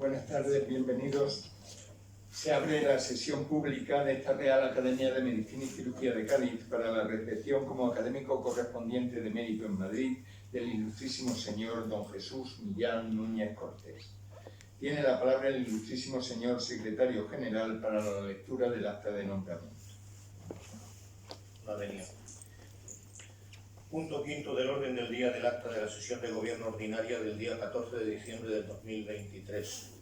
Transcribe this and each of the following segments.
Buenas tardes, bienvenidos. Se abre la sesión pública de esta Real Academia de Medicina y Cirugía de Cádiz para la recepción como académico correspondiente de mérito en Madrid del ilustrísimo señor don Jesús Millán Núñez Cortés. Tiene la palabra el ilustrísimo señor secretario general para la lectura del acta de nombramiento. La venia. Punto quinto del orden del día del acta de la sesión de gobierno ordinaria del día 14 de diciembre del 2023.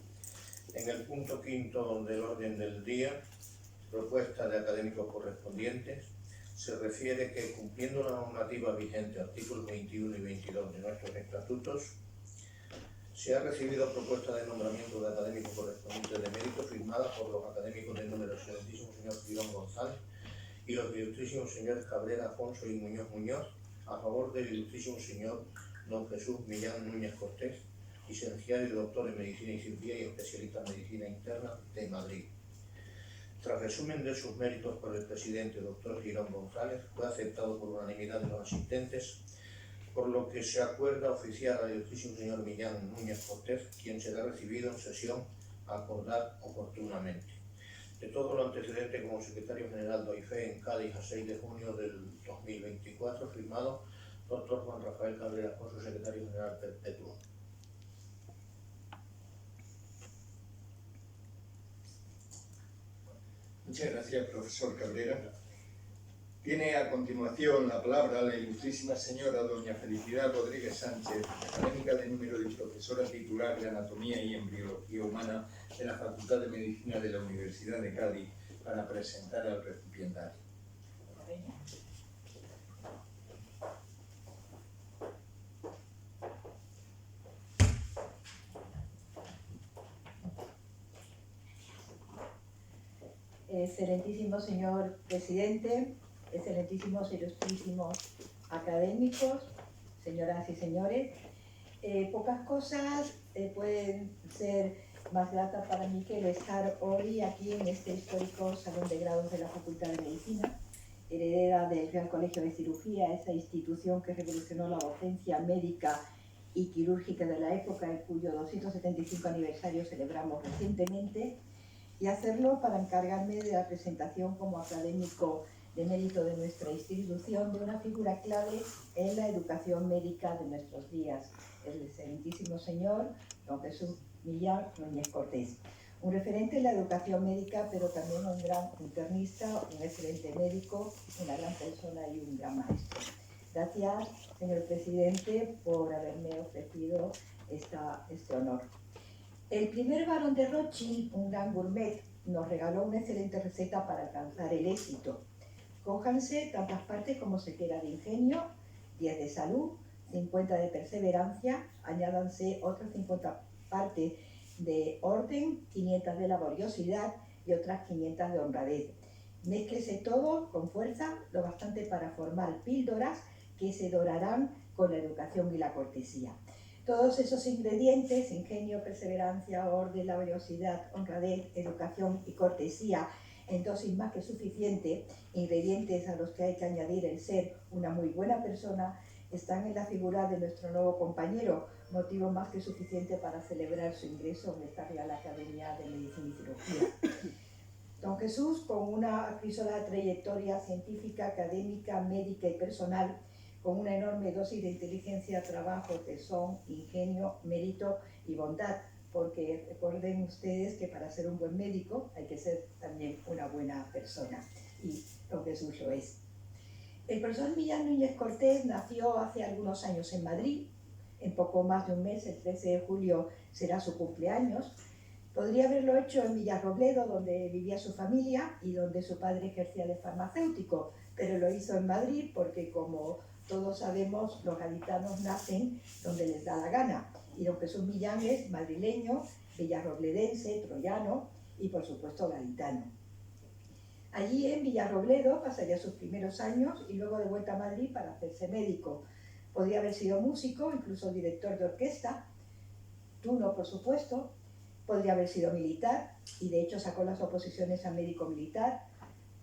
En el punto quinto del orden del día, propuesta de académicos correspondientes, se refiere que, cumpliendo la normativa vigente, artículos 21 y 22 de nuestros estatutos, se ha recibido propuesta de nombramiento de académico correspondiente de mérito firmada por los académicos del número excelentísimo señor Girón González y los ilustrísimos señores Cabrera, Afonso y Muñoz Muñoz, a favor del ilustrísimo señor don Jesús Millán Núñez Cortés, licenciado y doctor en Medicina y Cirugía y especialista en Medicina Interna de Madrid. Tras resumen de sus méritos por el presidente doctor Girón González, fue aceptado por unanimidad de los asistentes, por lo que se acuerda oficiar al ilustrísimo señor Millán Núñez Cortés, quien será recibido en sesión a acordar oportunamente. De todo lo antecedente, como secretario general doy fe en Cádiz a 6 de junio del 2024, firmado doctor Juan Rafael Cabrera Afonso, secretario general perpetuo. Muchas gracias, profesor Cabrera. Tiene a continuación la palabra la ilustrísima señora doña Felicidad Rodríguez Sánchez, académica de número y profesora titular de Anatomía y Embriología Humana de la Facultad de Medicina de la Universidad de Cádiz, para presentar al recipiendario. Excelentísimo señor presidente, excelentísimos y ilustrísimos académicos, señoras y señores, pocas cosas pueden ser más gratas para mí que el estar hoy aquí en este histórico Salón de Grados de la Facultad de Medicina, heredera del Real Colegio de Cirugía, esa institución que revolucionó la docencia médica y quirúrgica de la época, y cuyo 275 aniversario celebramos recientemente, y hacerlo para encargarme de la presentación como académico de mérito de nuestra institución de una figura clave en la educación médica de nuestros días, el excelentísimo señor don Jesús Millán Núñez Cortés. Un referente en la educación médica, pero también un gran internista, un excelente médico, una gran persona y un gran maestro. Gracias, señor presidente, por haberme ofrecido este honor. El primer barón de Rothschild, un gran gourmet, nos regaló una excelente receta para alcanzar el éxito. Cójanse tantas partes como se quiera de ingenio, 10 de salud, 50 de perseverancia, añádanse otras 50 partes de orden, 500 de laboriosidad y otras 500 de honradez. Mézclese todo con fuerza, lo bastante para formar píldoras que se dorarán con la educación y la cortesía. Todos esos ingredientes, ingenio, perseverancia, orden, laboriosidad, honradez, educación y cortesía, en dosis más que suficiente, ingredientes a los que hay que añadir el ser una muy buena persona, están en la figura de nuestro nuevo compañero, motivo más que suficiente para celebrar su ingreso en esta Real Academia de Medicina y Cirugía. Don Jesús, con una acrisolada trayectoria científica, académica, médica y personal, con una enorme dosis de inteligencia, trabajo, tesón, ingenio, mérito y bondad, porque recuerden ustedes que para ser un buen médico hay que ser también una buena persona, y don Jesús lo es. El profesor Millán Núñez Cortés nació hace algunos años en Madrid, en poco más de un mes, el 13 de julio será su cumpleaños. Podría haberlo hecho en Villarrobledo, donde vivía su familia y donde su padre ejercía de farmacéutico, pero lo hizo en Madrid porque, como todos sabemos, los gaditanos nacen donde les da la gana, y don Jesús Millán es madrileño, villarrobledense, troyano y por supuesto gaditano. Allí en Villarrobledo pasaría sus primeros años y luego de vuelta a Madrid para hacerse médico. Podría haber sido músico, incluso director de orquesta, tuno por supuesto, podría haber sido militar y de hecho sacó las oposiciones a médico militar.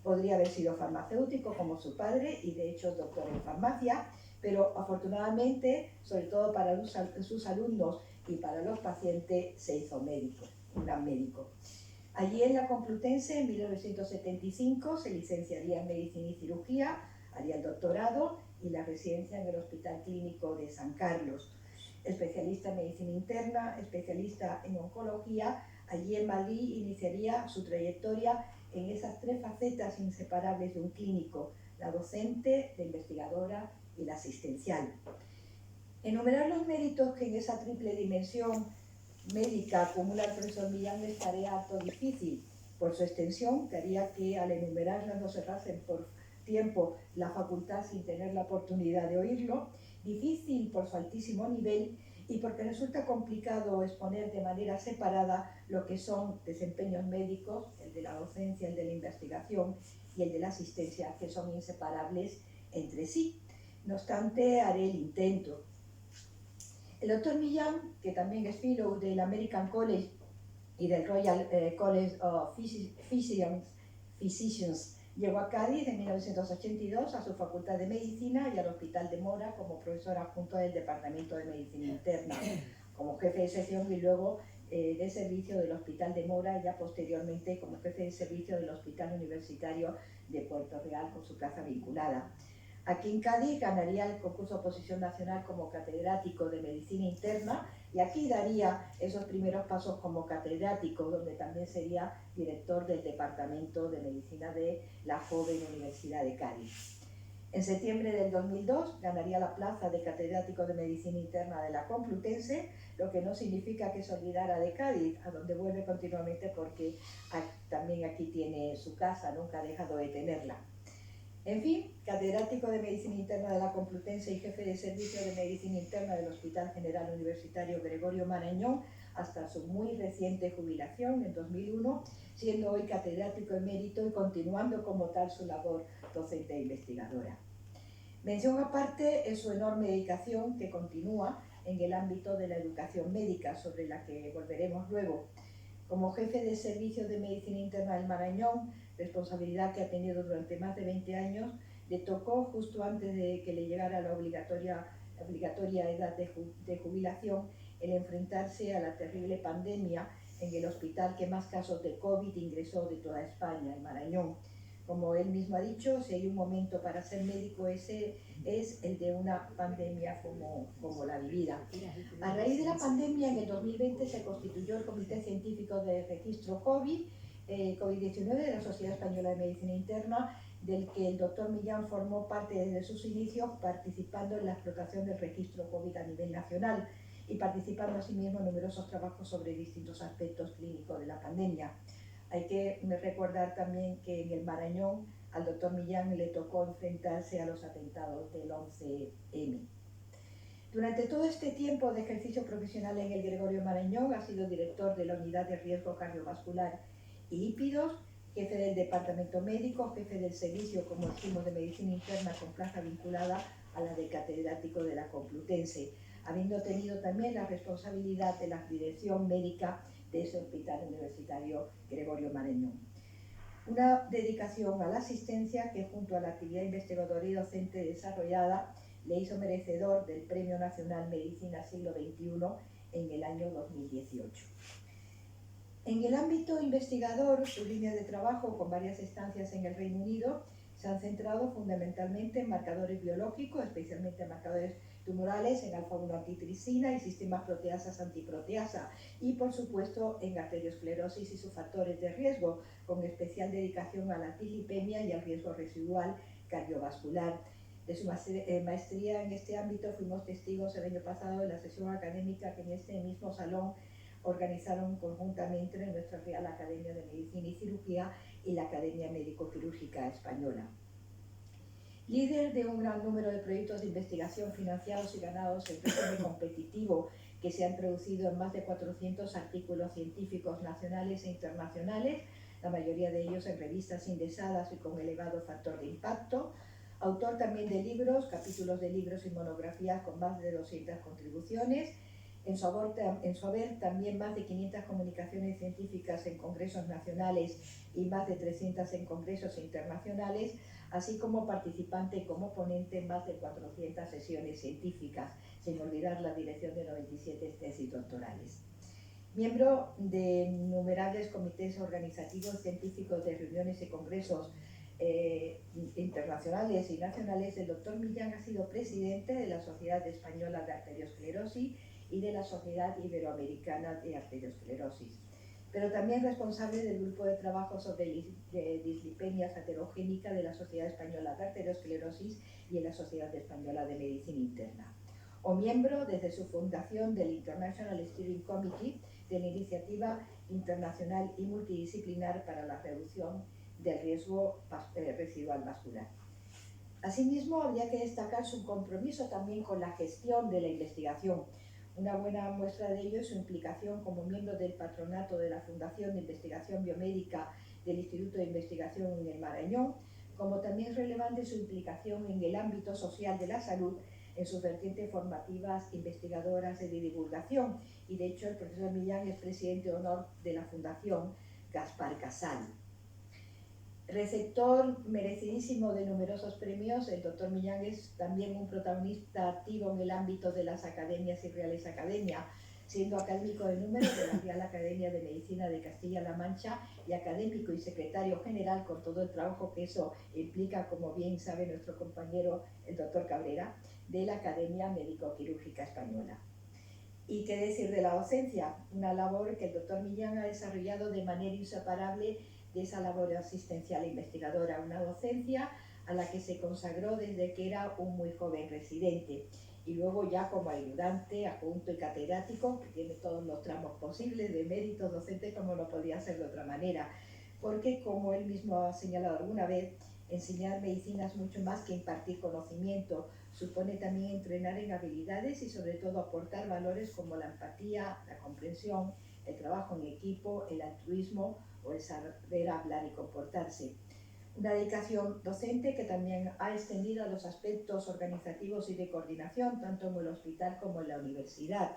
Podría haber sido farmacéutico como su padre y de hecho doctor en farmacia, pero afortunadamente, sobre todo para sus alumnos y para los pacientes se hizo médico, un gran médico. Allí en la Complutense, en 1975, se licenciaría en Medicina y Cirugía, haría el doctorado y la residencia en el Hospital Clínico de San Carlos. Especialista en Medicina Interna, especialista en Oncología, allí en Madrid iniciaría su trayectoria en esas tres facetas inseparables de un clínico, la docente, la investigadora y la asistencial. Enumerar los méritos que en esa triple dimensión médica acumula el profesor Millán es tarea harto difícil por su extensión, que haría que al enumerarlas no se pasen por tiempo la facultad sin tener la oportunidad de oírlo, difícil por su altísimo nivel y porque resulta complicado exponer de manera separada lo que son desempeños médicos, el de la docencia, el de la investigación y el de la asistencia, que son inseparables entre sí. No obstante, haré el intento. El doctor Millán, que también es fellow del American College y del Royal College of Physicians, llegó a Cádiz en 1982 a su Facultad de Medicina y al Hospital de Mora como profesor adjunto del Departamento de Medicina Interna, como jefe de sección y luego de servicio del Hospital de Mora y ya posteriormente como jefe de servicio del Hospital Universitario de Puerto Real con su plaza vinculada. Aquí en Cádiz ganaría el concurso de oposición nacional como catedrático de Medicina Interna y aquí daría esos primeros pasos como catedrático, donde también sería director del Departamento de Medicina de la joven Universidad de Cádiz. En septiembre del 2002 ganaría la plaza de catedrático de Medicina Interna de la Complutense, lo que no significa que se olvidara de Cádiz, a donde vuelve continuamente porque también aquí tiene su casa, nunca ha dejado de tenerla. En fin, catedrático de Medicina Interna de la Complutense y jefe de servicio de Medicina Interna del Hospital General Universitario Gregorio Marañón hasta su muy reciente jubilación en 2001, siendo hoy catedrático emérito y continuando como tal su labor docente e investigadora. Mención aparte es su enorme dedicación que continúa en el ámbito de la educación médica, sobre la que volveremos luego. Como jefe de servicio de Medicina Interna del Marañón, responsabilidad que ha tenido durante más de 20 años, le tocó justo antes de que le llegara la obligatoria edad de jubilación el enfrentarse a la terrible pandemia en el hospital que más casos de COVID ingresó de toda España, el Marañón. Como él mismo ha dicho, si hay un momento para ser médico, ese es el de una pandemia como la vivida. A raíz de la pandemia, en el 2020 se constituyó el Comité Científico de Registro COVID-19 de la Sociedad Española de Medicina Interna, del que el doctor Millán formó parte desde sus inicios, participando en la explotación del registro COVID a nivel nacional y participando asimismo en numerosos trabajos sobre distintos aspectos clínicos de la pandemia. Hay que recordar también que en el Marañón al doctor Millán le tocó enfrentarse a los atentados del 11M. Durante todo este tiempo de ejercicio profesional en el Gregorio Marañón ha sido director de la Unidad de Riesgo Cardiovascular y Lípidos, jefe del Departamento Médico, jefe del Servicio, como decimos, de Medicina Interna con plaza vinculada a la de catedrático de la Complutense, habiendo tenido también la responsabilidad de la dirección médica de ese Hospital Universitario Gregorio Marañón. Una dedicación a la asistencia que, junto a la actividad investigadora y docente desarrollada, le hizo merecedor del Premio Nacional Medicina Siglo XXI en el año 2018. En el ámbito investigador, su línea de trabajo con varias estancias en el Reino Unido se han centrado fundamentalmente en marcadores biológicos, especialmente marcadores tumorales, en alfa-1 antitricina y sistemas proteasas antiproteasa y, por supuesto, en arteriosclerosis y sus factores de riesgo, con especial dedicación a la dislipemia y al riesgo residual cardiovascular. De su maestría en este ámbito fuimos testigos el año pasado de la sesión académica que en este mismo salón organizaron conjuntamente nuestra Real Academia de Medicina y Cirugía y la Academia Médico-Quirúrgica Española. Líder de un gran número de proyectos de investigación financiados y ganados en régimen competitivo que se han traducido en más de 400 artículos científicos nacionales e internacionales, la mayoría de ellos en revistas indexadas y con elevado factor de impacto. Autor también de libros, capítulos de libros y monografías con más de 200 contribuciones. En su haber también más de 500 comunicaciones científicas en congresos nacionales y más de 300 en congresos internacionales, así como participante como ponente en más de 400 sesiones científicas, sin olvidar la dirección de 97 tesis doctorales. Miembro de innumerables comités organizativos científicos de reuniones y congresos internacionales y nacionales, el doctor Millán ha sido presidente de la Sociedad Española de Arteriosclerosis y de la Sociedad Iberoamericana de Arteriosclerosis, pero también responsable del grupo de trabajo sobre dislipemias aterogénica de la Sociedad Española de Arteriosclerosis y en la Sociedad Española de Medicina Interna, o miembro desde su fundación del International Steering Committee de la Iniciativa Internacional y Multidisciplinar para la Reducción del Riesgo Residual Vascular. Asimismo, habría que destacar su compromiso también con la gestión de la investigación. Una buena muestra de ello es su implicación como miembro del patronato de la Fundación de Investigación Biomédica del Instituto de Investigación en el Marañón, como también es relevante su implicación en el ámbito social de la salud en sus vertientes formativas, investigadoras y de divulgación. Y de hecho el profesor Millán es presidente de honor de la Fundación Gaspar Casal. Receptor merecidísimo de numerosos premios, el doctor Millán es también un protagonista activo en el ámbito de las academias y reales academias, siendo académico de número de la Real Academia de Medicina de Castilla-La Mancha y académico y secretario general, con todo el trabajo que eso implica, como bien sabe nuestro compañero el doctor Cabrera, de la Academia Médico-Quirúrgica Española. Y qué decir de la docencia, una labor que el doctor Millán ha desarrollado de manera inseparable de esa labor asistencial e investigadora, una docencia a la que se consagró desde que era un muy joven residente y luego ya como ayudante, adjunto y catedrático, que tiene todos los tramos posibles de mérito docente, como no podía ser de otra manera, porque como él mismo ha señalado alguna vez, enseñar medicina es mucho más que impartir conocimiento, supone también entrenar en habilidades y sobre todo aportar valores como la empatía, la comprensión, el trabajo en equipo, el altruismo o el saber hablar y comportarse. Una dedicación docente que también ha extendido a los aspectos organizativos y de coordinación, tanto en el hospital como en la universidad.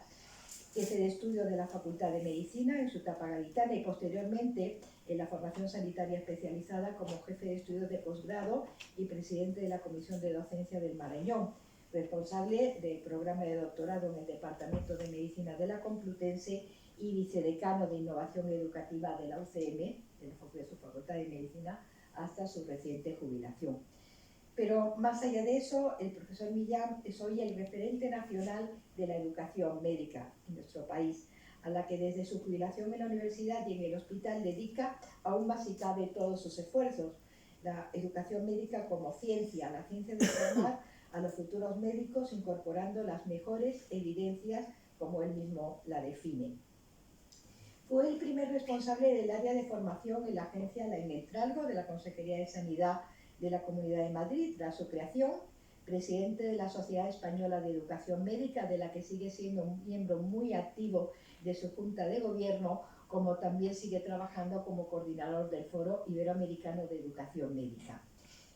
Jefe de estudio de la Facultad de Medicina en su etapa gaditana y posteriormente en la formación sanitaria especializada como jefe de estudios de posgrado y presidente de la Comisión de Docencia del Marañón, responsable del programa de doctorado en el Departamento de Medicina de la Complutense y vicedecano de Innovación Educativa de la UCM, de su Facultad de Medicina, hasta su reciente jubilación. Pero más allá de eso, el profesor Millán es hoy el referente nacional de la educación médica en nuestro país, a la que desde su jubilación en la universidad y en el hospital dedica aún más si cabe todos sus esfuerzos. La educación médica como ciencia, la ciencia de formar a los futuros médicos incorporando las mejores evidencias como él mismo la define. Fue el primer responsable del área de formación en la agencia La Enmentralgo de la Consejería de Sanidad de la Comunidad de Madrid tras su creación, presidente de la Sociedad Española de Educación Médica, de la que sigue siendo un miembro muy activo de su Junta de Gobierno, como también sigue trabajando como coordinador del Foro Iberoamericano de Educación Médica.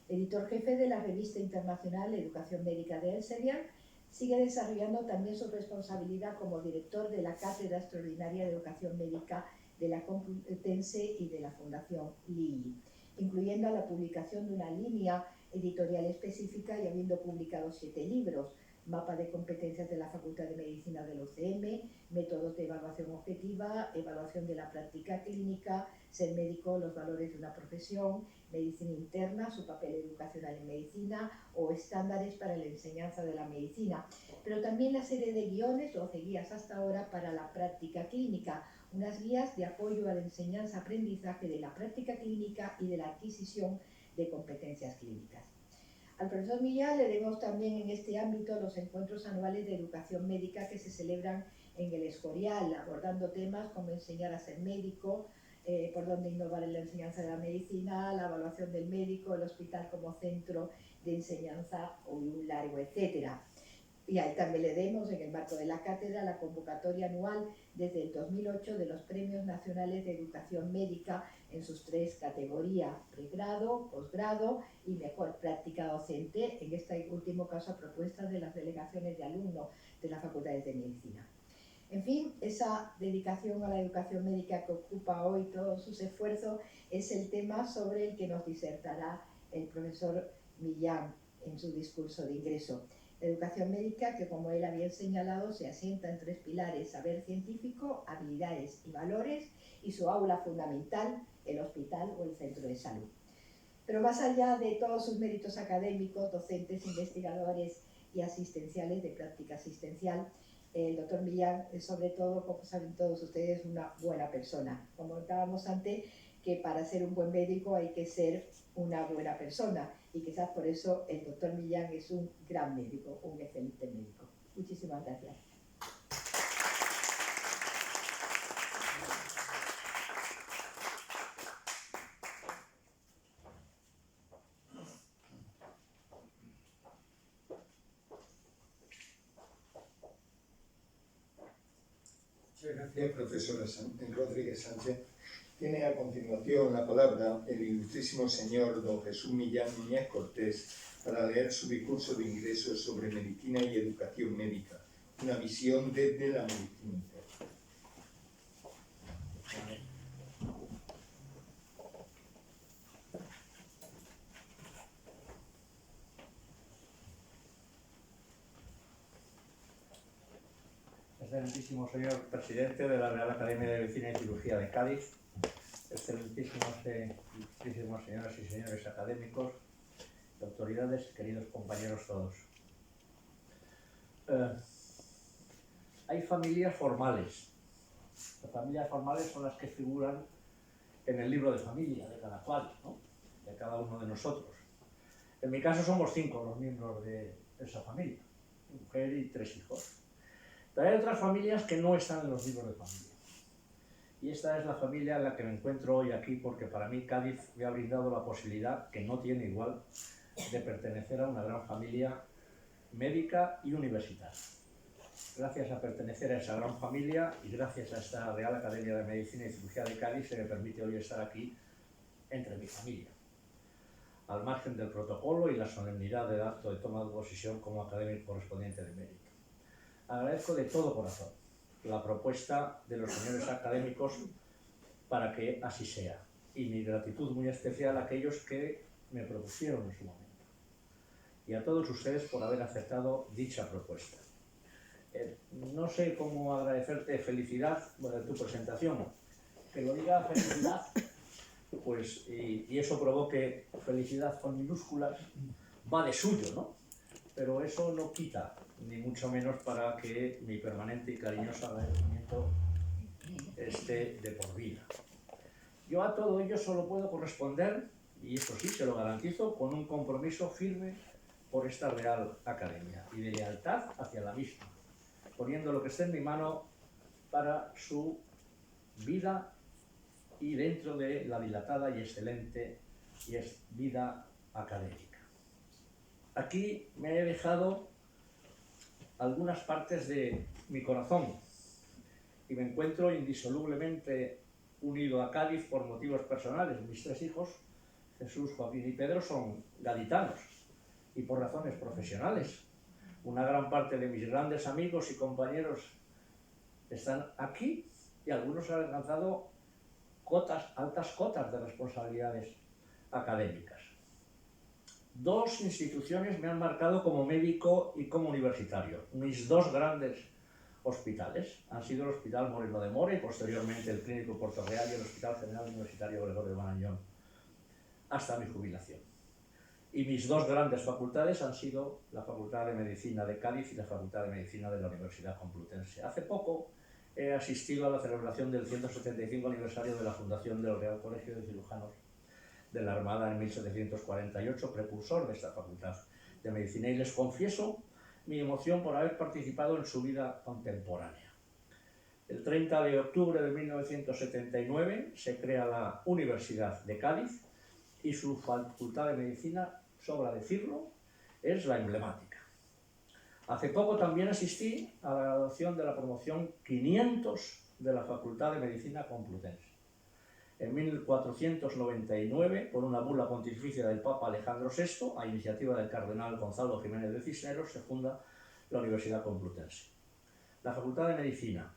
Editor jefe de la revista internacional Educación Médica de Elsevier, sigue desarrollando también su responsabilidad como director de la Cátedra Extraordinaria de Educación Médica de la Complutense y de la Fundación LII, incluyendo a la publicación de una línea editorial específica y habiendo publicado 7 libros: Mapa de competencias de la Facultad de Medicina del UCM, Métodos de evaluación objetiva, Evaluación de la práctica clínica, Ser médico, los valores de una profesión, Medicina interna, su papel educacional en medicina o Estándares para la enseñanza de la medicina. Pero también la serie de guiones, 12 guías hasta ahora, para la práctica clínica, unas guías de apoyo a la enseñanza-aprendizaje de la práctica clínica y de la adquisición de competencias clínicas. Al profesor Millán le debemos también en este ámbito los encuentros anuales de educación médica que se celebran en el Escorial, abordando temas como enseñar a ser médico, por dónde innovar en la enseñanza de la medicina, la evaluación del médico, el hospital como centro de enseñanza o un largo etcétera. Y ahí también le demos, en el marco de la cátedra, la convocatoria anual desde el 2008 de los Premios Nacionales de Educación Médica en sus 3 categorías: pregrado, posgrado y mejor práctica docente, en este último caso a propuesta de las delegaciones de alumnos de las facultades de medicina. En fin, esa dedicación a la educación médica que ocupa hoy todos sus esfuerzos es el tema sobre el que nos disertará el profesor Millán en su discurso de ingreso. La educación médica que, como él ha bien señalado, se asienta en 3 pilares: saber científico, habilidades y valores, y su aula fundamental, el hospital o el centro de salud. Pero más allá de todos sus méritos académicos, docentes, investigadores y asistenciales, de práctica asistencial, el doctor Millán es, sobre todo, como saben todos ustedes, una buena persona. Como contábamos antes, que para ser un buen médico hay que ser una buena persona, y quizás por eso el doctor Millán es un gran médico, un excelente médico. Muchísimas gracias. Muchas gracias, profesora Rodríguez Sánchez. Tiene a continuación la palabra el ilustrísimo señor don Jesús Millán Núñez Cortés para leer su discurso de ingreso sobre medicina y educación médica, una visión desde la medicina interna. Excelentísimo señor presidente de la Real Academia de Medicina y Cirugía de Cádiz, excelentísimos señoras y señores académicos, autoridades, queridos compañeros todos. Hay familias formales. Las familias formales son las que figuran en el libro de familia de cada cual, ¿no? De cada uno de nosotros. En mi caso somos 5 los miembros de esa familia, mujer y 3 hijos. Pero hay otras familias que no están en los libros de familia. Y esta es la familia en la que me encuentro hoy aquí, porque para mí Cádiz me ha brindado la posibilidad, que no tiene igual, de pertenecer a una gran familia médica y universitaria. Gracias a pertenecer a esa gran familia y gracias a esta Real Academia de Medicina y Cirugía de Cádiz se me permite hoy estar aquí entre mi familia, al margen del protocolo y la solemnidad del acto de toma de posesión como académico correspondiente de mérito. Agradezco de todo corazón la propuesta de los señores académicos para que así sea, y mi gratitud muy especial a aquellos que me propusieron en su momento, y a todos ustedes por haber aceptado dicha propuesta. No sé cómo agradecerte felicidad, bueno, de tu presentación, que lo diga felicidad, pues, y eso provoque felicidad con minúsculas, va de suyo, ¿no? Pero eso no quita, ni mucho menos, para que mi permanente y cariñoso agradecimiento esté de por vida. Yo a todo ello solo puedo corresponder, y eso sí, se lo garantizo, con un compromiso firme por esta Real Academia y de lealtad hacia la misma, poniendo lo que esté en mi mano para su vida y dentro de la dilatada y excelente vida académica. Aquí me he dejado algunas partes de mi corazón y me encuentro indisolublemente unido a Cádiz por motivos personales. Mis 3 hijos, Jesús, Joaquín y Pedro, son gaditanos, y por razones profesionales. Una gran parte de mis grandes amigos y compañeros están aquí y algunos han alcanzado altas cotas de responsabilidades académicas. 2 instituciones me han marcado como médico y como universitario. Mis 2 grandes hospitales han sido el Hospital Moreno de Mora y posteriormente el Clínico Puerto Real y el Hospital General Universitario Gregorio Marañón, hasta mi jubilación. Y mis 2 grandes facultades han sido la Facultad de Medicina de Cádiz y la Facultad de Medicina de la Universidad Complutense. Hace poco he asistido a la celebración del 175 aniversario de la fundación del Real Colegio de Cirujanos de la Armada en 1748, precursor de esta Facultad de Medicina, y les confieso mi emoción por haber participado en su vida contemporánea. El 30 de octubre de 1979 se crea la Universidad de Cádiz y su Facultad de Medicina, sobra decirlo, es la emblemática. Hace poco también asistí a la graduación de la promoción 500 de la Facultad de Medicina Complutense. En 1499, por una bula pontificia del Papa Alejandro VI, a iniciativa del cardenal Gonzalo Jiménez de Cisneros, se funda la Universidad Complutense. La Facultad de Medicina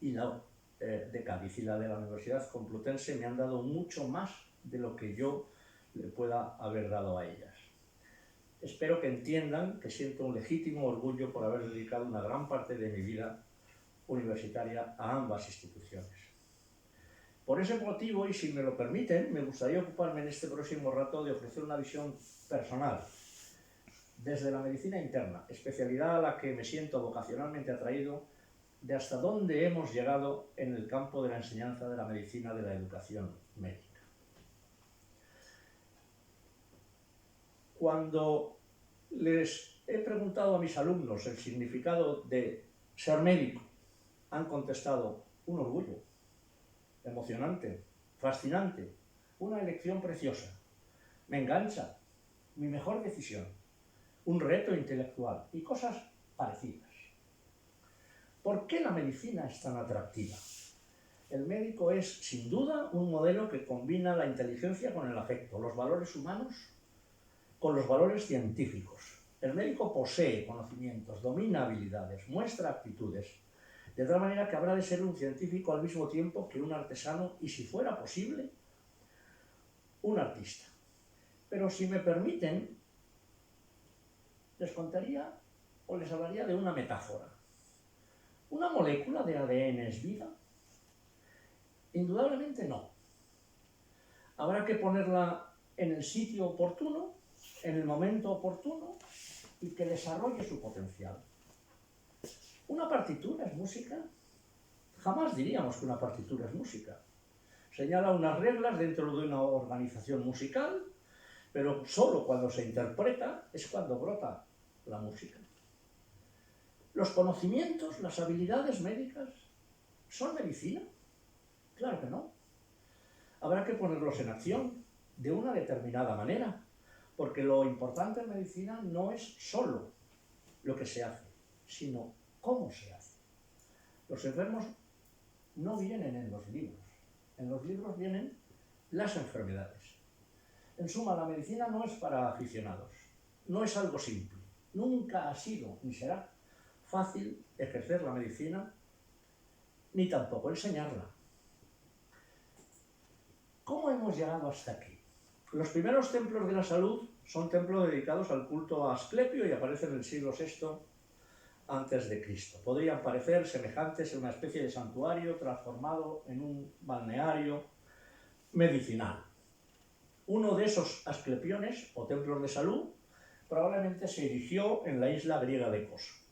y la de Cádiz y la de la Universidad Complutense me han dado mucho más de lo que yo le pueda haber dado a ellas. Espero que entiendan que siento un legítimo orgullo por haber dedicado una gran parte de mi vida universitaria a ambas instituciones. Por ese motivo, y si me lo permiten, me gustaría ocuparme en este próximo rato de ofrecer una visión personal desde la medicina interna, especialidad a la que me siento vocacionalmente atraído, de hasta dónde hemos llegado en el campo de la enseñanza de la medicina, de la educación médica. Cuando les he preguntado a mis alumnos el significado de ser médico, han contestado: un orgullo, emocionante, fascinante, una elección preciosa, me engancha, mi mejor decisión, un reto intelectual y cosas parecidas. ¿Por qué la medicina es tan atractiva? El médico es, sin duda, un modelo que combina la inteligencia con el afecto, los valores humanos con los valores científicos. El médico posee conocimientos, domina habilidades, muestra aptitudes, de tal manera que habrá de ser un científico al mismo tiempo que un artesano y, si fuera posible, un artista. Pero si me permiten, les contaría o les hablaría de una metáfora. ¿Una molécula de ADN es vida? Indudablemente no. Habrá que ponerla en el sitio oportuno, en el momento oportuno, y que desarrolle su potencial. ¿Una partitura es música? Jamás diríamos que una partitura es música. Señala unas reglas dentro de una organización musical, pero solo cuando se interpreta es cuando brota la música. ¿Los conocimientos, las habilidades médicas son medicina? Claro que no. Habrá que ponerlos en acción de una determinada manera, porque lo importante en medicina no es solo lo que se hace, sino cómo se hace. Los enfermos no vienen en los libros vienen las enfermedades. En suma, la medicina no es para aficionados, no es algo simple, nunca ha sido ni será fácil ejercer la medicina, ni tampoco enseñarla. ¿Cómo hemos llegado hasta aquí? Los primeros templos de la salud son templos dedicados al culto a Asclepio y aparecen en el siglo VI a.C. Podrían parecer semejantes a una especie de santuario transformado en un balneario medicinal. Uno de esos asclepiones, o templos de salud, probablemente se erigió en la isla griega de Kos.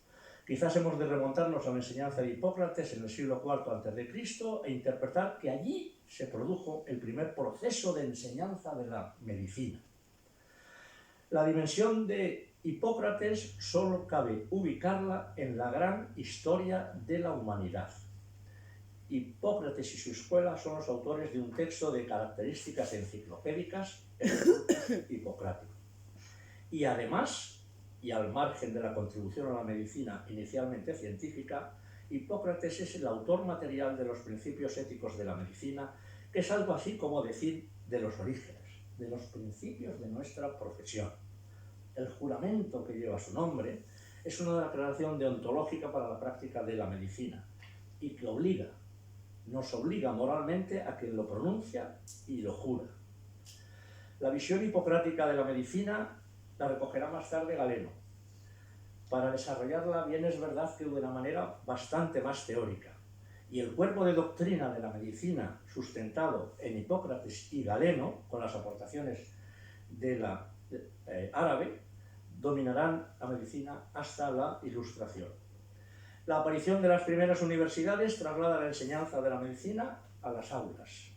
Quizás hemos de remontarnos a la enseñanza de Hipócrates en el siglo IV a.C. e interpretar que allí se produjo el primer proceso de enseñanza de la medicina. La dimensión de Hipócrates solo cabe ubicarla en la gran historia de la humanidad. Hipócrates y su escuela son los autores de un texto de características enciclopédicas, el hipocrático. Y además, y al margen de la contribución a la medicina inicialmente científica, Hipócrates es el autor material de los principios éticos de la medicina, que es algo así como decir de los orígenes, de los principios de nuestra profesión. El juramento que lleva su nombre es una declaración deontológica para la práctica de la medicina y que nos obliga moralmente a quien lo pronuncia y lo jura. La visión hipocrática de la medicina la recogerá más tarde Galeno. Para desarrollarla bien es verdad que de una manera bastante más teórica. Y el cuerpo de doctrina de la medicina sustentado en Hipócrates y Galeno, con las aportaciones de la árabe, dominarán la medicina hasta la Ilustración. La aparición de las primeras universidades traslada la enseñanza de la medicina a las aulas.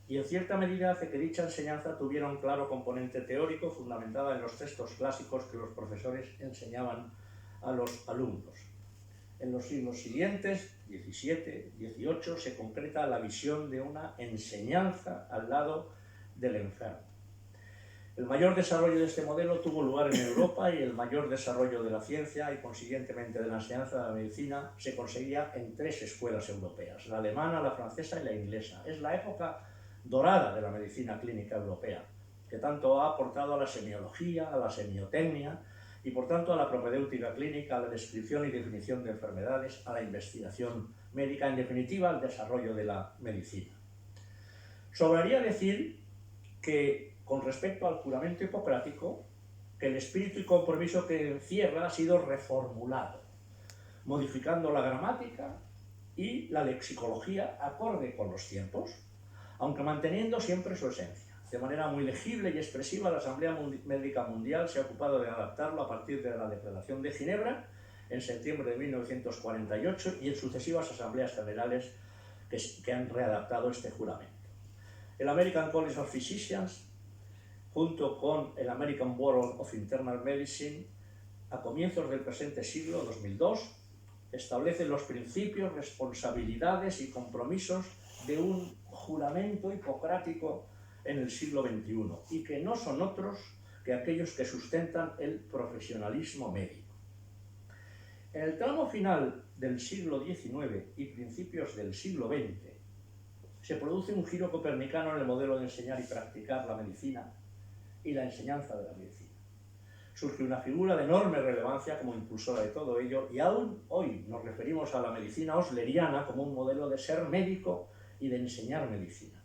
Y en cierta medida hace que dicha enseñanza tuviera un claro componente teórico fundamentada en los textos clásicos que los profesores enseñaban a los alumnos. En los siglos siguientes, XVII, XVIII, se concreta la visión de una enseñanza al lado del enfermo. El mayor desarrollo de este modelo tuvo lugar en Europa y el mayor desarrollo de la ciencia y consiguientemente de la enseñanza de la medicina se conseguía en 3 escuelas europeas, la alemana, la francesa y la inglesa. Es la época dorada de la medicina clínica europea, que tanto ha aportado a la semiología, a la semiotecnia y por tanto a la propedéutica clínica, a la descripción y definición de enfermedades, a la investigación médica, en definitiva, al desarrollo de la medicina. Sobraría decir que, con respecto al juramento hipocrático, que el espíritu y compromiso que encierra ha sido reformulado, modificando la gramática y la lexicología acorde con los tiempos, aunque manteniendo siempre su esencia. De manera muy legible y expresiva, la Asamblea Médica Mundial se ha ocupado de adaptarlo a partir de la Declaración de Ginebra en septiembre de 1948 y en sucesivas asambleas generales que han readaptado este juramento. El American College of Physicians, junto con el American Board of Internal Medicine, a comienzos del presente siglo, 2002, establecen los principios, responsabilidades y compromisos de un juramento hipocrático en el siglo XXI y que no son otros que aquellos que sustentan el profesionalismo médico. En el tramo final del siglo XIX y principios del siglo XX se produce un giro copernicano en el modelo de enseñar y practicar la medicina y la enseñanza de la medicina. Surge una figura de enorme relevancia como impulsora de todo ello y aún hoy nos referimos a la medicina osleriana como un modelo de ser médico y de enseñar medicina.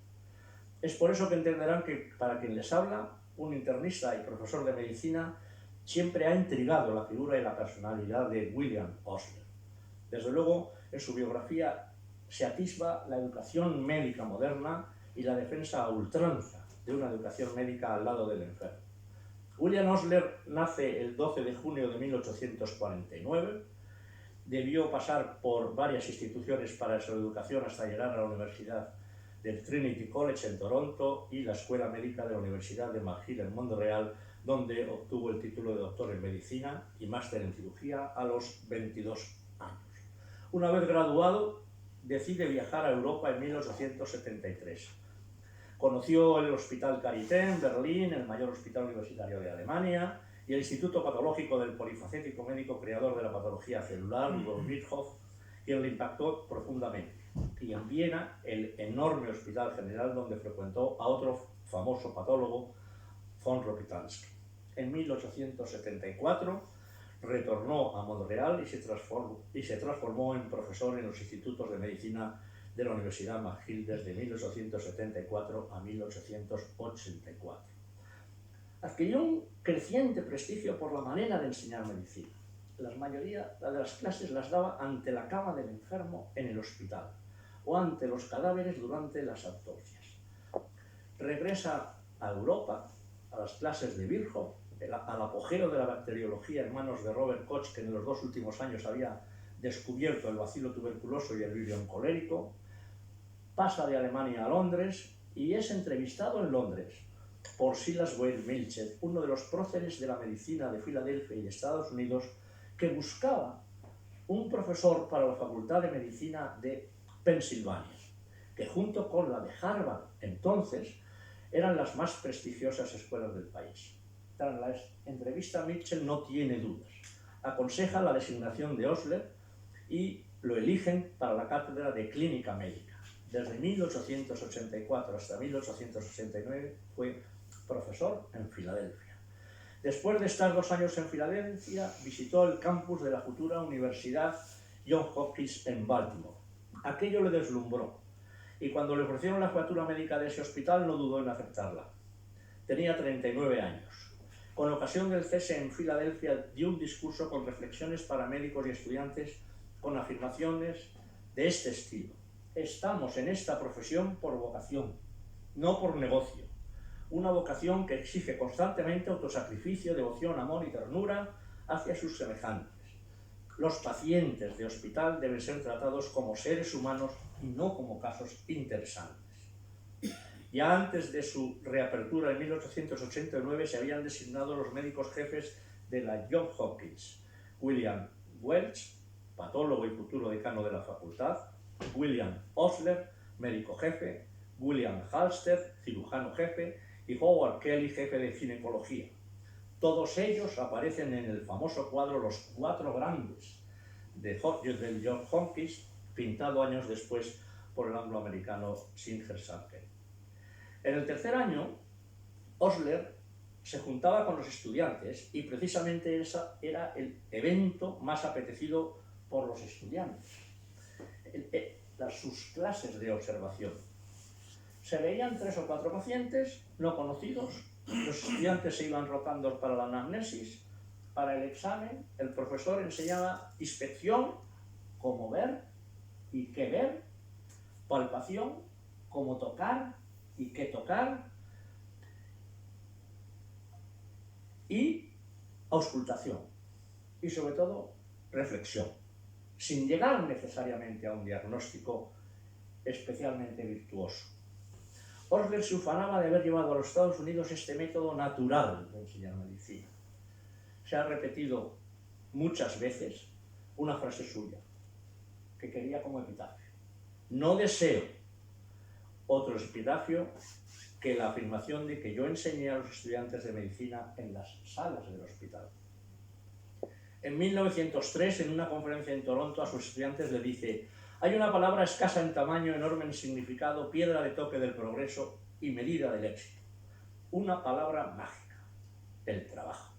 Es por eso que entenderán que para quien les habla, un internista y profesor de medicina, siempre ha intrigado la figura y la personalidad de William Osler. Desde luego, en su biografía se atisba la educación médica moderna y la defensa a ultranza de una educación médica al lado del enfermo. William Osler nace el 12 de junio de 1849, debió pasar por varias instituciones para su educación hasta llegar a la Universidad del Trinity College en Toronto y la Escuela Médica de la Universidad de McGill en Montreal, donde obtuvo el título de doctor en medicina y máster en cirugía a los 22 años. Una vez graduado, decide viajar a Europa en 1873. Conoció el Hospital Charité en Berlín, el mayor hospital universitario de Alemania, y el Instituto Patológico del polifacético médico creador de la patología celular, Rudolf Virchow, quien le impactó profundamente. Y en Viena, el enorme Hospital General, donde frecuentó a otro famoso patólogo, von Rokitansky. En 1874 retornó a Montreal y se transformó en profesor en los institutos de medicina de la Universidad McGill desde 1874 a 1884. Adquirió un creciente prestigio por la manera de enseñar medicina. La mayoría de las clases las daba ante la cama del enfermo en el hospital o ante los cadáveres durante las autopsias. Regresa a Europa, a las clases de Virchow, al apogeo de la bacteriología en manos de Robert Koch, que en los 2 últimos años había descubierto el bacilo tuberculoso y el virión colérico. Pasa de Alemania a Londres y es entrevistado en Londres por Silas Wade Milched, uno de los próceres de la medicina de Filadelfia y Estados Unidos, que buscaba un profesor para la Facultad de Medicina de Pensilvania, que junto con la de Harvard entonces eran las más prestigiosas escuelas del país. Tras la entrevista, Mitchell no tiene dudas. Aconseja la designación de Osler y lo eligen para la cátedra de Clínica Médica. Desde 1884 hasta 1889 fue profesor en Filadelfia. Después de estar 2 años en Filadelfia, visitó el campus de la futura Universidad Johns Hopkins en Baltimore. Aquello le deslumbró y cuando le ofrecieron la jefatura médica de ese hospital no dudó en aceptarla. Tenía 39 años. Con ocasión del cese en Filadelfia dio un discurso con reflexiones para médicos y estudiantes con afirmaciones de este estilo: estamos en esta profesión por vocación, no por negocio. Una vocación que exige constantemente autosacrificio, devoción, amor y ternura hacia sus semejantes. Los pacientes de hospital deben ser tratados como seres humanos y no como casos interesantes. Ya antes de su reapertura en 1889 se habían designado los médicos jefes de la Johns Hopkins: William Welch, patólogo y futuro decano de la facultad; William Osler, médico jefe; William Halstead, cirujano jefe; y Howard Kelly, jefe de ginecología. Todos ellos aparecen en el famoso cuadro Los 4 Grandes del Johns Hopkins, pintado años después por el angloamericano Singer Sargent. En el tercer año, Osler se juntaba con los estudiantes y precisamente ese era el evento más apetecido por los estudiantes. sus clases de observación. Se veían 3 o 4 pacientes no conocidos, los estudiantes se iban rotando para la anamnesis, para el examen, el profesor enseñaba inspección, cómo ver y qué ver, palpación, cómo tocar y qué tocar, y auscultación, y sobre todo reflexión, sin llegar necesariamente a un diagnóstico especialmente virtuoso. Osler se ufanaba de haber llevado a los Estados Unidos este método natural de enseñar medicina. Se ha repetido muchas veces una frase suya, que quería como epitafio. No deseo otro epitafio que la afirmación de que yo enseñé a los estudiantes de medicina en las salas del hospital. En 1903, en una conferencia en Toronto, a sus estudiantes le dice: hay una palabra escasa en tamaño, enorme en significado, piedra de toque del progreso y medida del éxito. Una palabra mágica: el trabajo.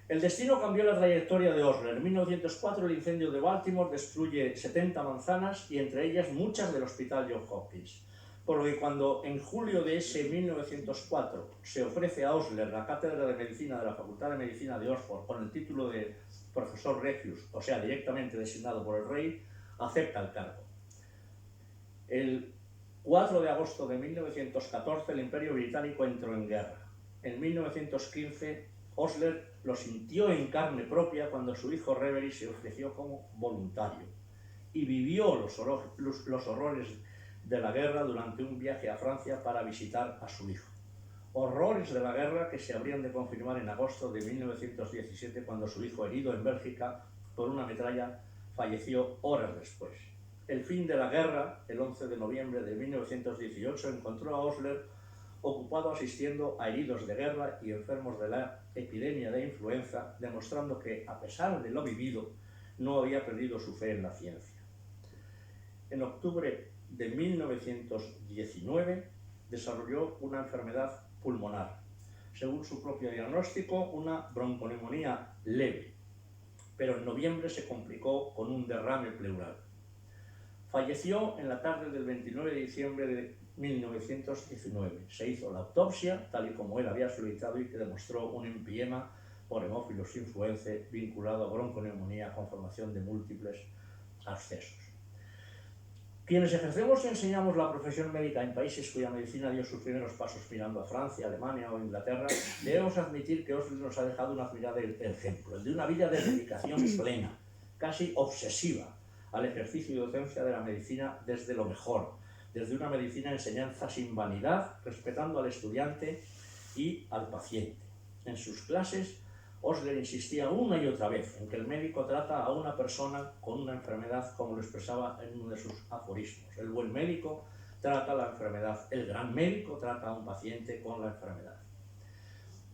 El destino cambió la trayectoria de Osler. En 1904 el incendio de Baltimore destruye 70 manzanas y entre ellas muchas del Hospital Johns Hopkins. Por lo que cuando en julio de ese 1904 se ofrece a Osler la cátedra de medicina de la Facultad de Medicina de Oxford con el título de profesor regius, o sea, directamente designado por el rey, acepta el cargo. El 4 de agosto de 1914 el Imperio Británico entró en guerra. En 1915 Osler lo sintió en carne propia cuando su hijo Revery se ofreció como voluntario y vivió los horrores de la guerra durante un viaje a Francia para visitar a su hijo. Horrores de la guerra que se habrían de confirmar en agosto de 1917 cuando su hijo, herido en Bélgica por una metralla, falleció horas después. El fin de la guerra, el 11 de noviembre de 1918, encontró a Osler ocupado asistiendo a heridos de guerra y enfermos de la epidemia de influenza, demostrando que, a pesar de lo vivido, no había perdido su fe en la ciencia. En octubre de 1919 desarrolló una enfermedad pulmonar, según su propio diagnóstico, una bronconeumonía leve, pero en noviembre se complicó con un derrame pleural. Falleció en la tarde del 29 de diciembre de 1919. Se hizo la autopsia, tal y como él había solicitado, y que demostró un empiema por hemófilos influenzae vinculado a bronconeumonía con formación de múltiples abscesos. Quienes ejercemos y enseñamos la profesión médica en países cuya medicina dio sus primeros pasos mirando a Francia, Alemania o Inglaterra, debemos admitir que Osler nos ha dejado un admirable ejemplo, el de una vida de dedicación plena, casi obsesiva, al ejercicio y docencia de la medicina desde lo mejor, desde una medicina enseñanza sin vanidad, respetando al estudiante y al paciente. En sus clases, Osler insistía una y otra vez en que el médico trata a una persona con una enfermedad, como lo expresaba en uno de sus aforismos. El buen médico trata la enfermedad, el gran médico trata a un paciente con la enfermedad.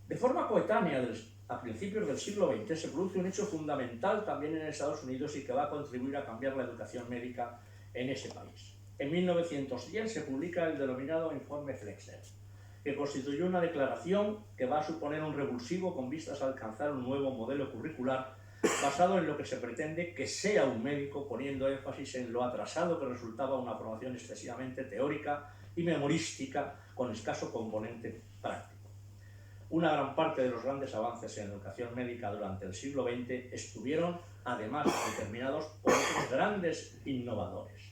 De forma coetánea, a principios del siglo XX, se produce un hecho fundamental también en Estados Unidos y que va a contribuir a cambiar la educación médica en ese país. En 1910 se publica el denominado Informe Flexner, que constituyó una declaración que va a suponer un revulsivo con vistas a alcanzar un nuevo modelo curricular basado en lo que se pretende que sea un médico, poniendo énfasis en lo atrasado que resultaba una formación excesivamente teórica y memorística con escaso componente práctico. Una gran parte de los grandes avances en educación médica durante el siglo XX estuvieron además determinados por otros grandes innovadores.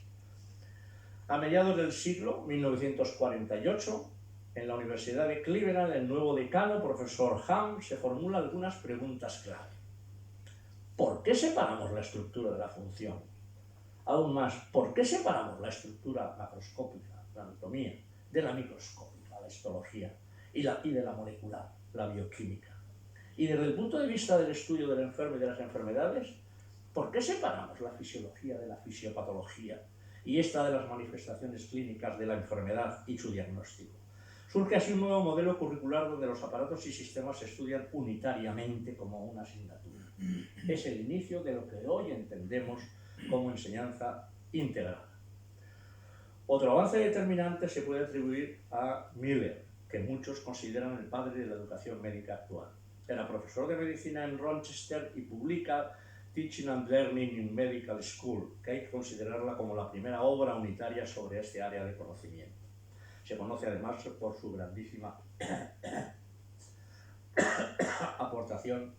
A mediados del siglo 1948, en la Universidad de Cleveland, el nuevo decano, profesor Ham, se formula algunas preguntas clave. ¿Por qué separamos la estructura de la función? Aún más, ¿por qué separamos la estructura macroscópica, la anatomía, de la microscópica, la histología, y de la molecular, la bioquímica? Y desde el punto de vista del estudio del enfermo y de las enfermedades, ¿por qué separamos la fisiología de la fisiopatología y esta de las manifestaciones clínicas de la enfermedad y su diagnóstico? Surge así un nuevo modelo curricular donde los aparatos y sistemas se estudian unitariamente como una asignatura. Es el inicio de lo que hoy entendemos como enseñanza integral. Otro avance determinante se puede atribuir a Miller, que muchos consideran el padre de la educación médica actual. Era profesor de medicina en Rochester y publica Teaching and Learning in Medical School, que hay que considerarla como la primera obra unitaria sobre este área de conocimiento. Se conoce además por su grandísima aportación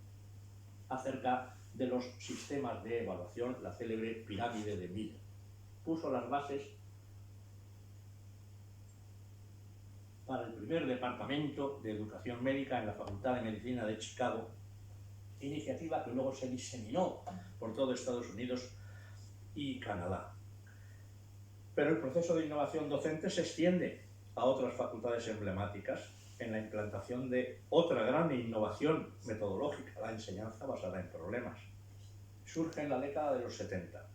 acerca de los sistemas de evaluación, la célebre pirámide de Miller. Puso las bases para el primer departamento de educación médica en la Facultad de Medicina de Chicago, iniciativa que luego se diseminó por todo Estados Unidos y Canadá. Pero el proceso de innovación docente se extiende a otras facultades emblemáticas en la implantación de otra gran innovación metodológica, la enseñanza basada en problemas. Surge en la década de los 70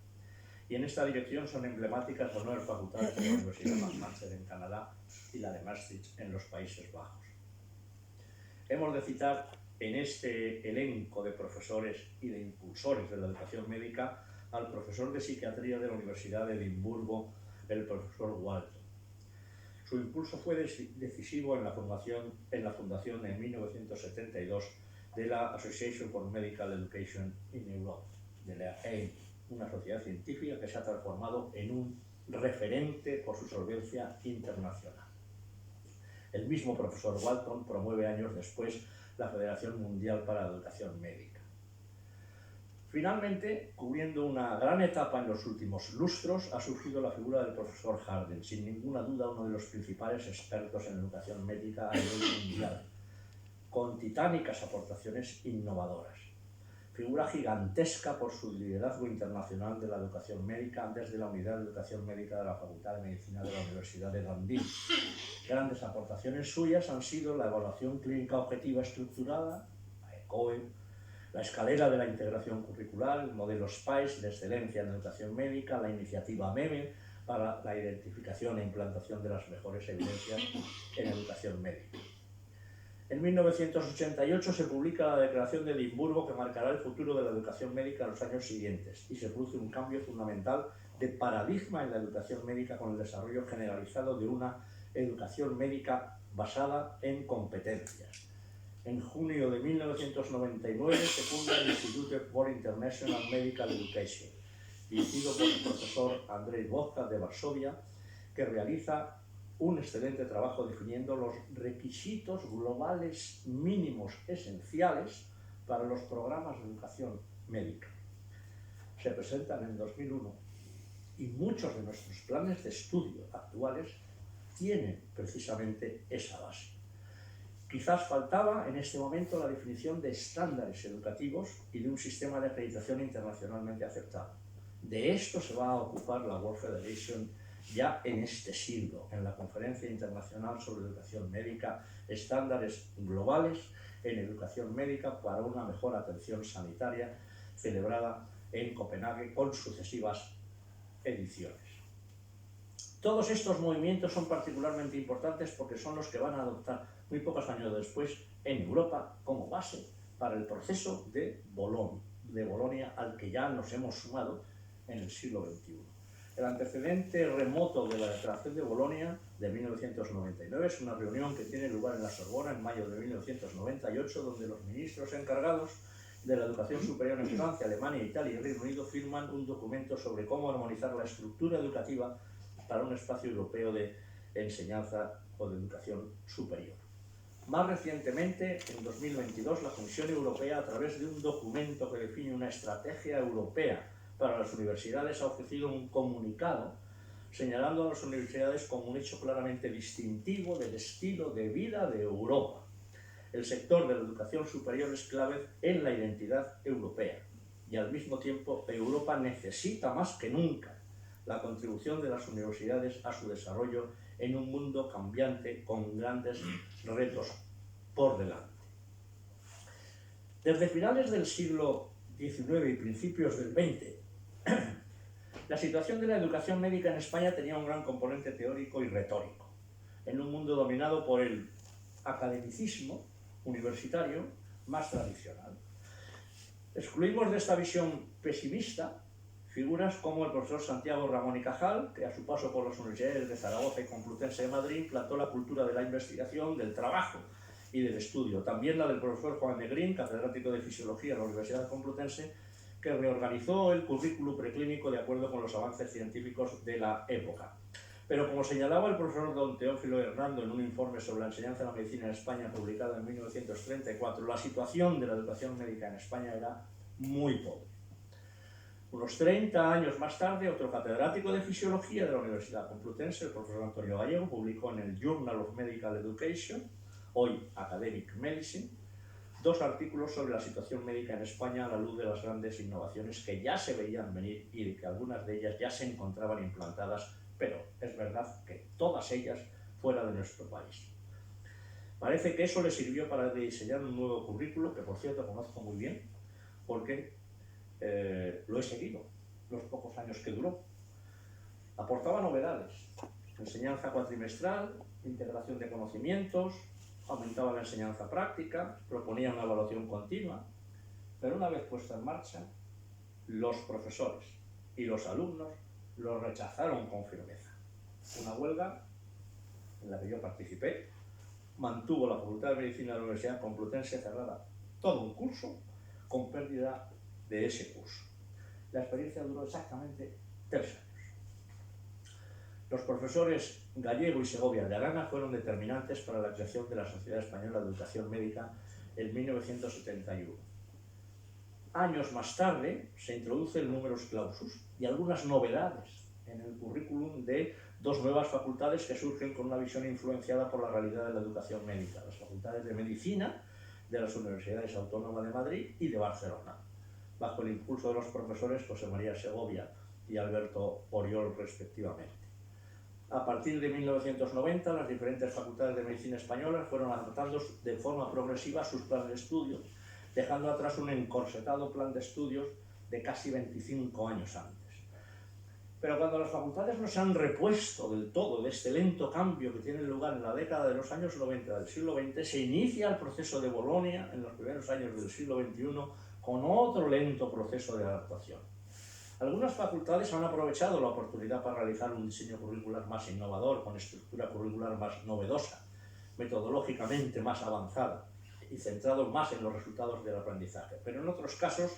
y en esta dirección son emblemáticas las 9 facultades de la Universidad McMaster en Canadá y la de Maastricht en los Países Bajos. Hemos de citar en este elenco de profesores y de impulsores de la educación médica al profesor de psiquiatría de la Universidad de Edimburgo, el profesor Walton. Su impulso fue decisivo en la fundación en 1972 de la Association for Medical Education in Europe, de la AIM, una sociedad científica que se ha transformado en un referente por su solvencia internacional. El mismo profesor Walton promueve años después la Federación Mundial para la Educación Médica. Finalmente, cubriendo una gran etapa en los últimos lustros, ha surgido la figura del profesor Harden, sin ninguna duda uno de los principales expertos en educación médica a nivel mundial, con titánicas aportaciones innovadoras. Figura gigantesca por su liderazgo internacional de la educación médica desde la Unidad de Educación Médica de la Facultad de Medicina de la Universidad de Dundee. Grandes aportaciones suyas han sido la evaluación clínica objetiva estructurada, la ECOE, la escalera de la integración curricular, el modelo SPICE de excelencia en educación médica, la iniciativa MEME para la identificación e implantación de las mejores evidencias en educación médica. En 1988 se publica la Declaración de Edimburgo que marcará el futuro de la educación médica en los años siguientes y se produce un cambio fundamental de paradigma en la educación médica con el desarrollo generalizado de una educación médica basada en competencias. En junio de 1999 se funda el Institute for International Medical Education, dirigido por el profesor Andrzej Wojda de Varsovia, que realiza un excelente trabajo definiendo los requisitos globales mínimos esenciales para los programas de educación médica. Se presentan en 2001 y muchos de nuestros planes de estudio actuales tienen precisamente esa base. Quizás faltaba en este momento la definición de estándares educativos y de un sistema de acreditación internacionalmente aceptado. De esto se va a ocupar la World Federation ya en este siglo, en la Conferencia Internacional sobre Educación Médica, estándares globales en educación médica para una mejor atención sanitaria, celebrada en Copenhague con sucesivas ediciones. Todos estos movimientos son particularmente importantes porque son los que van a adoptar muy pocos años después en Europa como base para el proceso de Bolonia al que ya nos hemos sumado en el siglo XXI. El antecedente remoto de la Declaración de Bolonia de 1999 es una reunión que tiene lugar en la Sorbona en mayo de 1998, donde los ministros encargados de la educación superior en Francia, Alemania, Italia y Reino Unido firman un documento sobre cómo armonizar la estructura educativa para un espacio europeo de enseñanza o de educación superior. Más recientemente, en 2022, la Comisión Europea, a través de un documento que define una estrategia europea para las universidades, ha ofrecido un comunicado señalando a las universidades como un hecho claramente distintivo del estilo de vida de Europa. El sector de la educación superior es clave en la identidad europea y al mismo tiempo Europa necesita más que nunca la contribución de las universidades a su desarrollo en un mundo cambiante con grandes retos por delante. Desde finales del siglo XIX y principios del XX, la situación de la educación médica en España tenía un gran componente teórico y retórico, en un mundo dominado por el academicismo universitario más tradicional. Excluimos de esta visión pesimista figuras como el profesor Santiago Ramón y Cajal, que a su paso por las universidades de Zaragoza y Complutense de Madrid implantó la cultura de la investigación, del trabajo y del estudio. También la del profesor Juan Negrín, catedrático de Fisiología en la Universidad Complutense, que reorganizó el currículo preclínico de acuerdo con los avances científicos de la época. Pero como señalaba el profesor don Teófilo Hernando en un informe sobre la enseñanza de la medicina en España publicado en 1934, la situación de la educación médica en España era muy pobre. Unos 30 años más tarde, otro catedrático de fisiología de la Universidad Complutense, el profesor Antonio Gallego, publicó en el Journal of Medical Education, hoy Academic Medicine, 2 artículos sobre la situación médica en España a la luz de las grandes innovaciones que ya se veían venir y de que algunas de ellas ya se encontraban implantadas, pero es verdad que todas ellas fuera de nuestro país. Parece que eso le sirvió para diseñar un nuevo currículo, que por cierto conozco muy bien, porque lo he seguido los pocos años que duró. Aportaba novedades, enseñanza cuatrimestral, integración de conocimientos, aumentaba la enseñanza práctica, proponía una evaluación continua, pero una vez puesta en marcha, los profesores y los alumnos lo rechazaron con firmeza. Una huelga en la que yo participé mantuvo la Facultad de Medicina de la Universidad Complutense cerrada todo un curso con pérdida de ese curso. La experiencia duró exactamente 3 años. Los profesores Gallego y Segovia de Arana fueron determinantes para la creación de la Sociedad Española de Educación Médica en 1971. Años más tarde se introduce el numerus clausus y algunas novedades en el currículum de 2 nuevas facultades que surgen con una visión influenciada por la realidad de la educación médica, las facultades de Medicina de las Universidades Autónomas de Madrid y de Barcelona, bajo el impulso de los profesores José María Segovia y Alberto Oriol respectivamente. A partir de 1990, las diferentes facultades de medicina españolas fueron adaptando de forma progresiva sus planes de estudio, dejando atrás un encorsetado plan de estudios de casi 25 años antes. Pero cuando las facultades no se han repuesto del todo de este lento cambio que tiene lugar en la década de los años 90 del siglo XX, se inicia el proceso de Bolonia en los primeros años del siglo XXI con otro lento proceso de adaptación. Algunas facultades han aprovechado la oportunidad para realizar un diseño curricular más innovador, con estructura curricular más novedosa, metodológicamente más avanzada y centrado más en los resultados del aprendizaje. Pero en otros casos,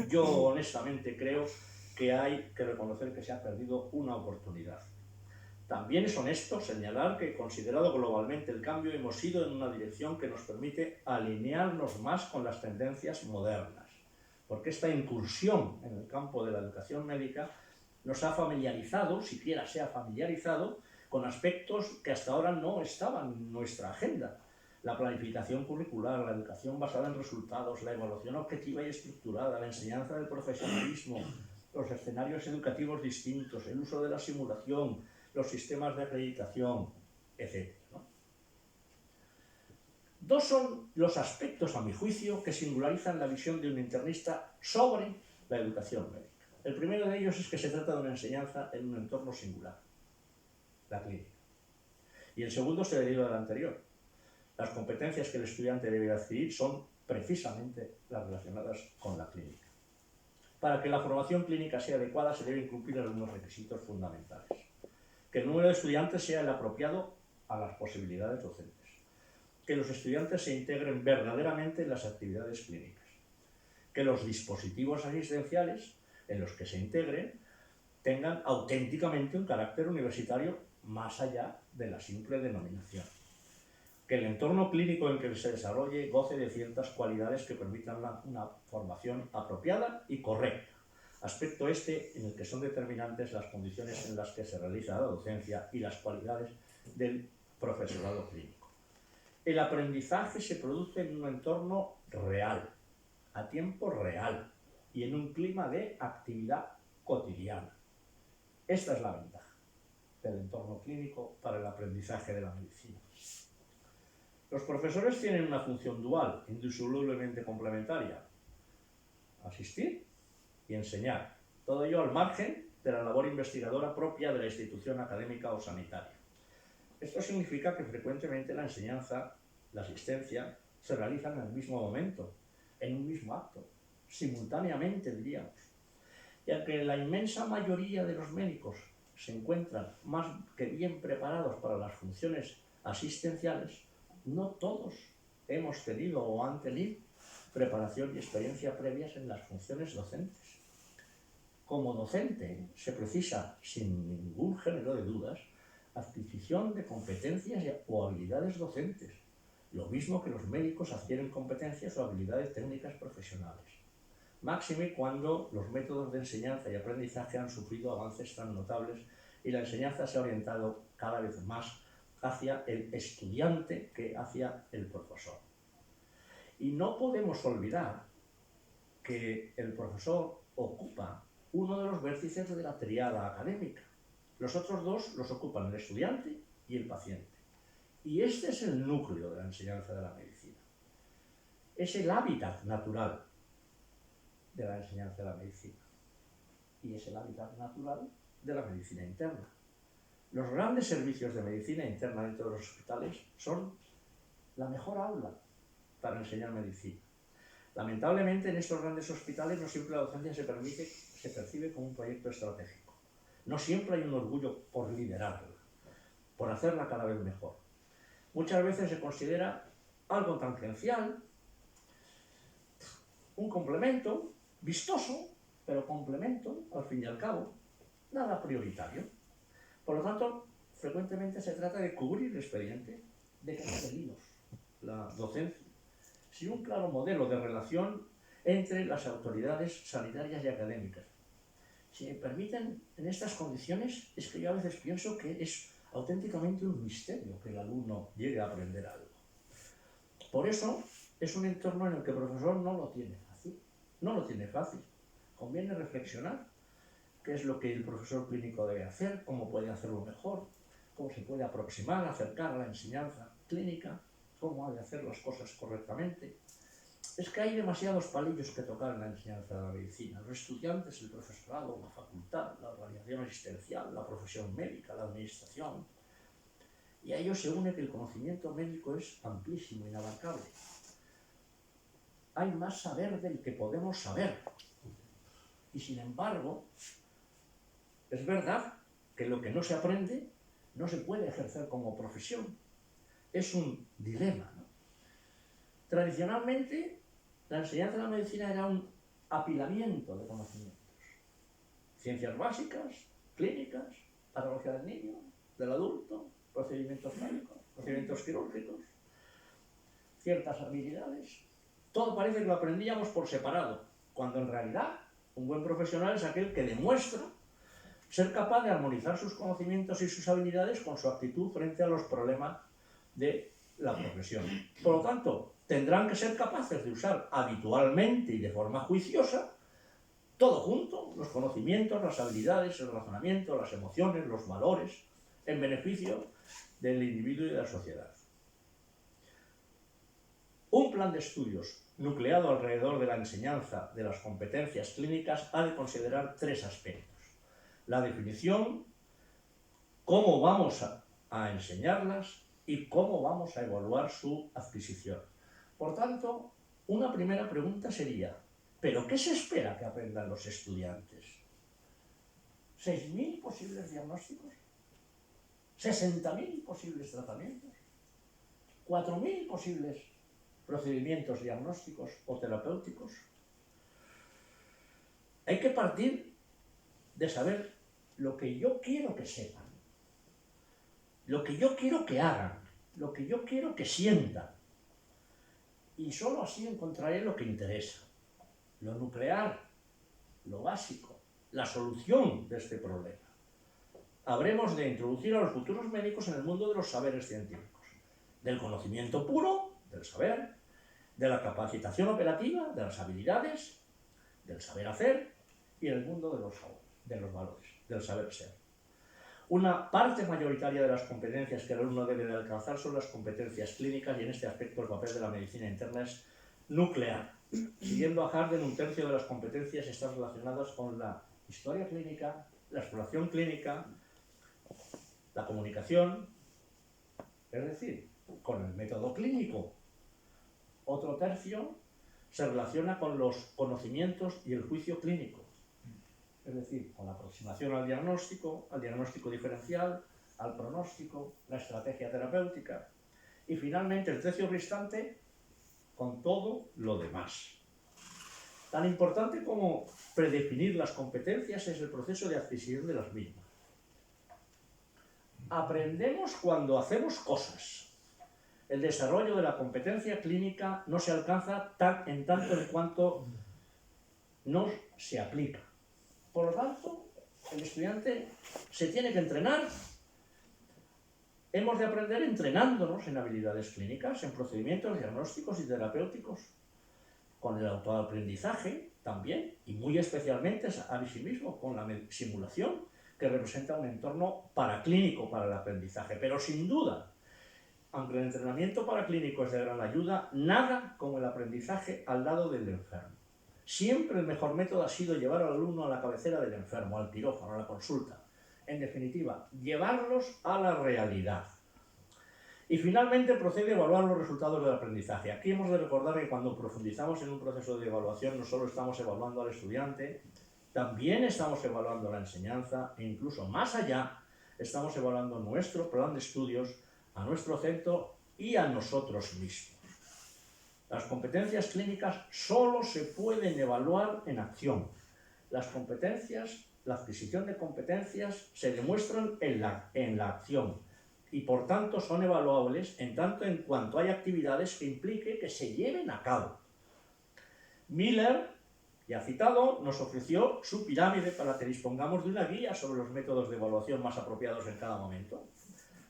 yo honestamente creo que hay que reconocer que se ha perdido una oportunidad. También es honesto señalar que, considerado globalmente el cambio, hemos ido en una dirección que nos permite alinearnos más con las tendencias modernas, porque esta incursión en el campo de la educación médica nos ha familiarizado, siquiera se ha familiarizado, con aspectos que hasta ahora no estaban en nuestra agenda. La planificación curricular, la educación basada en resultados, la evaluación objetiva y estructurada, la enseñanza del profesionalismo, los escenarios educativos distintos, el uso de la simulación, los sistemas de acreditación, etc. Dos son los aspectos, a mi juicio, que singularizan la visión de un internista sobre la educación médica. El primero de ellos es que se trata de una enseñanza en un entorno singular, la clínica. Y el segundo se deriva del anterior. Las competencias que el estudiante debe adquirir son precisamente las relacionadas con la clínica. Para que la formación clínica sea adecuada se deben cumplir algunos requisitos fundamentales. Que el número de estudiantes sea el apropiado a las posibilidades docentes. Que los estudiantes se integren verdaderamente en las actividades clínicas. Que los dispositivos asistenciales en los que se integren tengan auténticamente un carácter universitario más allá de la simple denominación. Que el entorno clínico en que se desarrolle goce de ciertas cualidades que permitan una formación apropiada y correcta. Aspecto este en el que son determinantes las condiciones en las que se realiza la docencia y las cualidades del profesorado clínico. El aprendizaje se produce en un entorno real, a tiempo real y en un clima de actividad cotidiana. Esta es la ventaja del entorno clínico para el aprendizaje de la medicina. Los profesores tienen una función dual, indisolublemente complementaria: asistir y enseñar. Todo ello al margen de la labor investigadora propia de la institución académica o sanitaria. Esto significa que frecuentemente la enseñanza, la asistencia, se realizan en el mismo momento, en un mismo acto, simultáneamente diríamos. Y aunque la inmensa mayoría de los médicos se encuentran más que bien preparados para las funciones asistenciales, no todos hemos tenido o han tenido preparación y experiencia previas en las funciones docentes. Como docente se precisa, sin ningún género de dudas, adquisición de competencias o habilidades docentes, lo mismo que los médicos adquieren competencias o habilidades técnicas profesionales. Máxime cuando los métodos de enseñanza y aprendizaje han sufrido avances tan notables y la enseñanza se ha orientado cada vez más hacia el estudiante que hacia el profesor. Y no podemos olvidar que el profesor ocupa uno de los vértices de la tríada académica. Los otros dos los ocupan el estudiante y el paciente. Y este es el núcleo de la enseñanza de la medicina. Es el hábitat natural de la enseñanza de la medicina. Y es el hábitat natural de la medicina interna. Los grandes servicios de medicina interna dentro de los hospitales son la mejor aula para enseñar medicina. Lamentablemente, en estos grandes hospitales no siempre la docencia se percibe como un proyecto estratégico. No siempre hay un orgullo por liderarla, por hacerla cada vez mejor. Muchas veces se considera algo tangencial, un complemento, vistoso, pero complemento, al fin y al cabo, nada prioritario. Por lo tanto, frecuentemente se trata de cubrir el expediente, de crear hilos, la docencia, sin un claro modelo de relación entre las autoridades sanitarias y académicas. Si me permiten, en estas condiciones, es que yo a veces pienso que es auténticamente un misterio que el alumno llegue a aprender algo. Por eso, es un entorno en el que el profesor no lo tiene fácil. No lo tiene fácil. Conviene reflexionar qué es lo que el profesor clínico debe hacer, cómo puede hacerlo mejor, cómo se puede aproximar, acercar a la enseñanza clínica, cómo ha de hacer las cosas correctamente. Es que hay demasiados palillos que tocar en la enseñanza de la medicina. Los estudiantes, el profesorado, la facultad, la organización asistencial, la profesión médica, la administración. Y a ello se une que el conocimiento médico es amplísimo, inabarcable. Hay más saber del que podemos saber. Y sin embargo, es verdad que lo que no se aprende no se puede ejercer como profesión. Es un dilema, ¿no? Tradicionalmente, la enseñanza de la medicina era un apilamiento de conocimientos. Ciencias básicas, clínicas, patología del niño, del adulto, procedimientos médicos, procedimientos quirúrgicos, ciertas habilidades. Todo parece que lo aprendíamos por separado, cuando en realidad un buen profesional es aquel que demuestra ser capaz de armonizar sus conocimientos y sus habilidades con su actitud frente a los problemas de la profesión. Por lo tanto, tendrán que ser capaces de usar habitualmente y de forma juiciosa todo junto, los conocimientos, las habilidades, el razonamiento, las emociones, los valores, en beneficio del individuo y de la sociedad. Un plan de estudios nucleado alrededor de la enseñanza de las competencias clínicas ha de considerar tres aspectos. La definición, cómo vamos a enseñarlas y cómo vamos a evaluar su adquisición. Por tanto, una primera pregunta sería, ¿pero qué se espera que aprendan los estudiantes? ¿6.000 posibles diagnósticos? ¿60.000 posibles tratamientos? ¿4.000 posibles procedimientos diagnósticos o terapéuticos? Hay que partir de saber lo que yo quiero que sepan, lo que yo quiero que hagan, lo que yo quiero que sientan. Y solo así encontraré lo que interesa, lo nuclear, lo básico, la solución de este problema. Habremos de introducir a los futuros médicos en el mundo de los saberes científicos, del conocimiento puro, del saber, de la capacitación operativa, de las habilidades, del saber hacer y el mundo de los valores, del saber ser. Una parte mayoritaria de las competencias que el alumno debe de alcanzar son las competencias clínicas y en este aspecto el papel de la medicina interna es nuclear. Siguiendo a Harden, un tercio de las competencias están relacionadas con la historia clínica, la exploración clínica, la comunicación, es decir, con el método clínico. Otro tercio se relaciona con los conocimientos y el juicio clínico, es decir, con la aproximación al diagnóstico diferencial, al pronóstico, la estrategia terapéutica. Y finalmente, el tercio restante con todo lo demás. Tan importante como predefinir las competencias es el proceso de adquisición de las mismas. Aprendemos cuando hacemos cosas. El desarrollo de la competencia clínica no se alcanza en tanto en cuanto no se aplica. Por lo tanto, el estudiante se tiene que entrenar. Hemos de aprender entrenándonos en habilidades clínicas, en procedimientos diagnósticos y terapéuticos, con el autoaprendizaje también, y muy especialmente a sí mismo, con la simulación, que representa un entorno paraclínico para el aprendizaje. Pero sin duda, aunque el entrenamiento paraclínico es de gran ayuda, nada como el aprendizaje al lado del enfermo. Siempre el mejor método ha sido llevar al alumno a la cabecera del enfermo, al quirófano, a la consulta. En definitiva, llevarlos a la realidad. Y finalmente procede a evaluar los resultados del aprendizaje. Aquí hemos de recordar que cuando profundizamos en un proceso de evaluación no solo estamos evaluando al estudiante, también estamos evaluando la enseñanza e incluso más allá estamos evaluando nuestro plan de estudios, a nuestro centro y a nosotros mismos. Las competencias clínicas solo se pueden evaluar en acción. Las competencias, la adquisición de competencias se demuestran en la acción y por tanto son evaluables en tanto en cuanto hay actividades que implique que se lleven a cabo. Miller, ya citado, nos ofreció su pirámide para que dispongamos de una guía sobre los métodos de evaluación más apropiados en cada momento.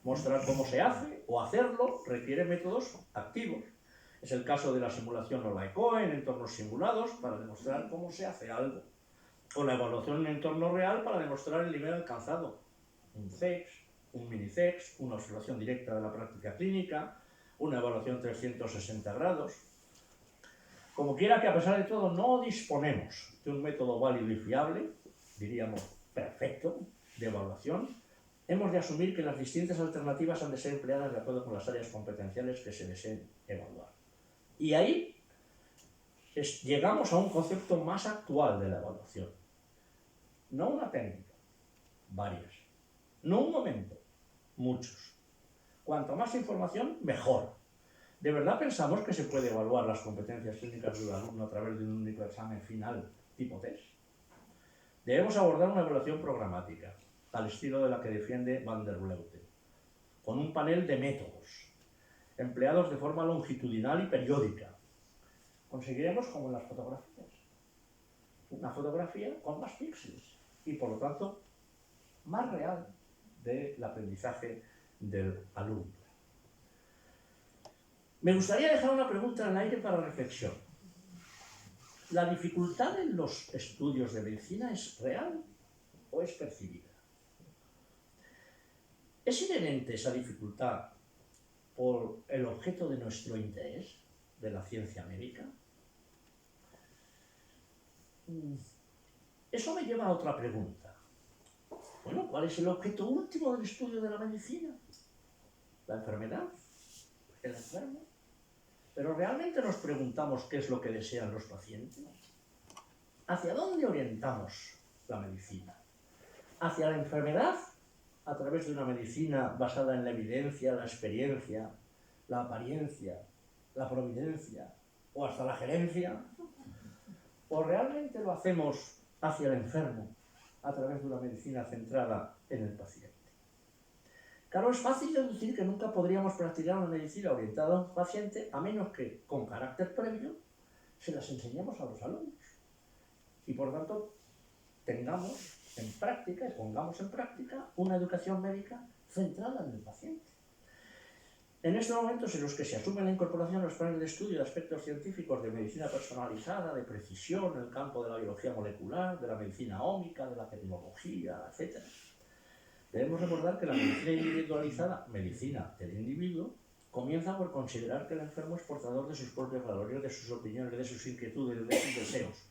Mostrar cómo se hace o hacerlo requiere métodos activos. Es el caso de la simulación o la ECOE en entornos simulados para demostrar cómo se hace algo. O la evaluación en entorno real para demostrar el nivel alcanzado. Un CEX, un mini CEX, una observación directa de la práctica clínica, una evaluación 360 grados. Como quiera que a pesar de todo no disponemos de un método válido y fiable, diríamos perfecto, de evaluación, hemos de asumir que las distintas alternativas han de ser empleadas de acuerdo con las áreas competenciales que se deseen evaluar. Y ahí llegamos a un concepto más actual de la evaluación. No una técnica, varias. No un momento, muchos. Cuanto más información, mejor. ¿De verdad pensamos que se puede evaluar las competencias clínicas del alumno a través de un único examen final tipo test? Debemos abordar una evaluación programática, al estilo de la que defiende Van der Vleuten, con un panel de métodos, empleados de forma longitudinal y periódica. Conseguiremos, como en las fotografías, una fotografía con más píxeles y, por lo tanto, más real del aprendizaje del alumno. Me gustaría dejar una pregunta en el aire para reflexión. ¿La dificultad en los estudios de medicina es real o es percibida? ¿Es inherente esa dificultad por el objeto de nuestro interés, de la ciencia médica? Eso me lleva a otra pregunta. Bueno, ¿cuál es el objeto último del estudio de la medicina? ¿La enfermedad? ¿El enfermo? ¿Pero realmente nos preguntamos qué es lo que desean los pacientes? ¿Hacia dónde orientamos la medicina? ¿Hacia la enfermedad? A través de una medicina basada en la evidencia, la experiencia, la apariencia, la providencia o hasta la gerencia? ¿O realmente lo hacemos hacia el enfermo a través de una medicina centrada en el paciente? Claro, es fácil deducir que nunca podríamos practicar una medicina orientada a un paciente a menos que, con carácter previo, se las enseñemos a los alumnos. Y por tanto, tengamos en práctica y pongamos en práctica una educación médica centrada en el paciente. En estos momentos en los que se asume la incorporación a los planes de estudio de aspectos científicos de medicina personalizada, de precisión, en el campo de la biología molecular, de la medicina ómica, de la tecnología, etc., debemos recordar que la medicina individualizada, medicina del individuo, comienza por considerar que el enfermo es portador de sus propios valores, de sus opiniones, de sus inquietudes, de sus deseos.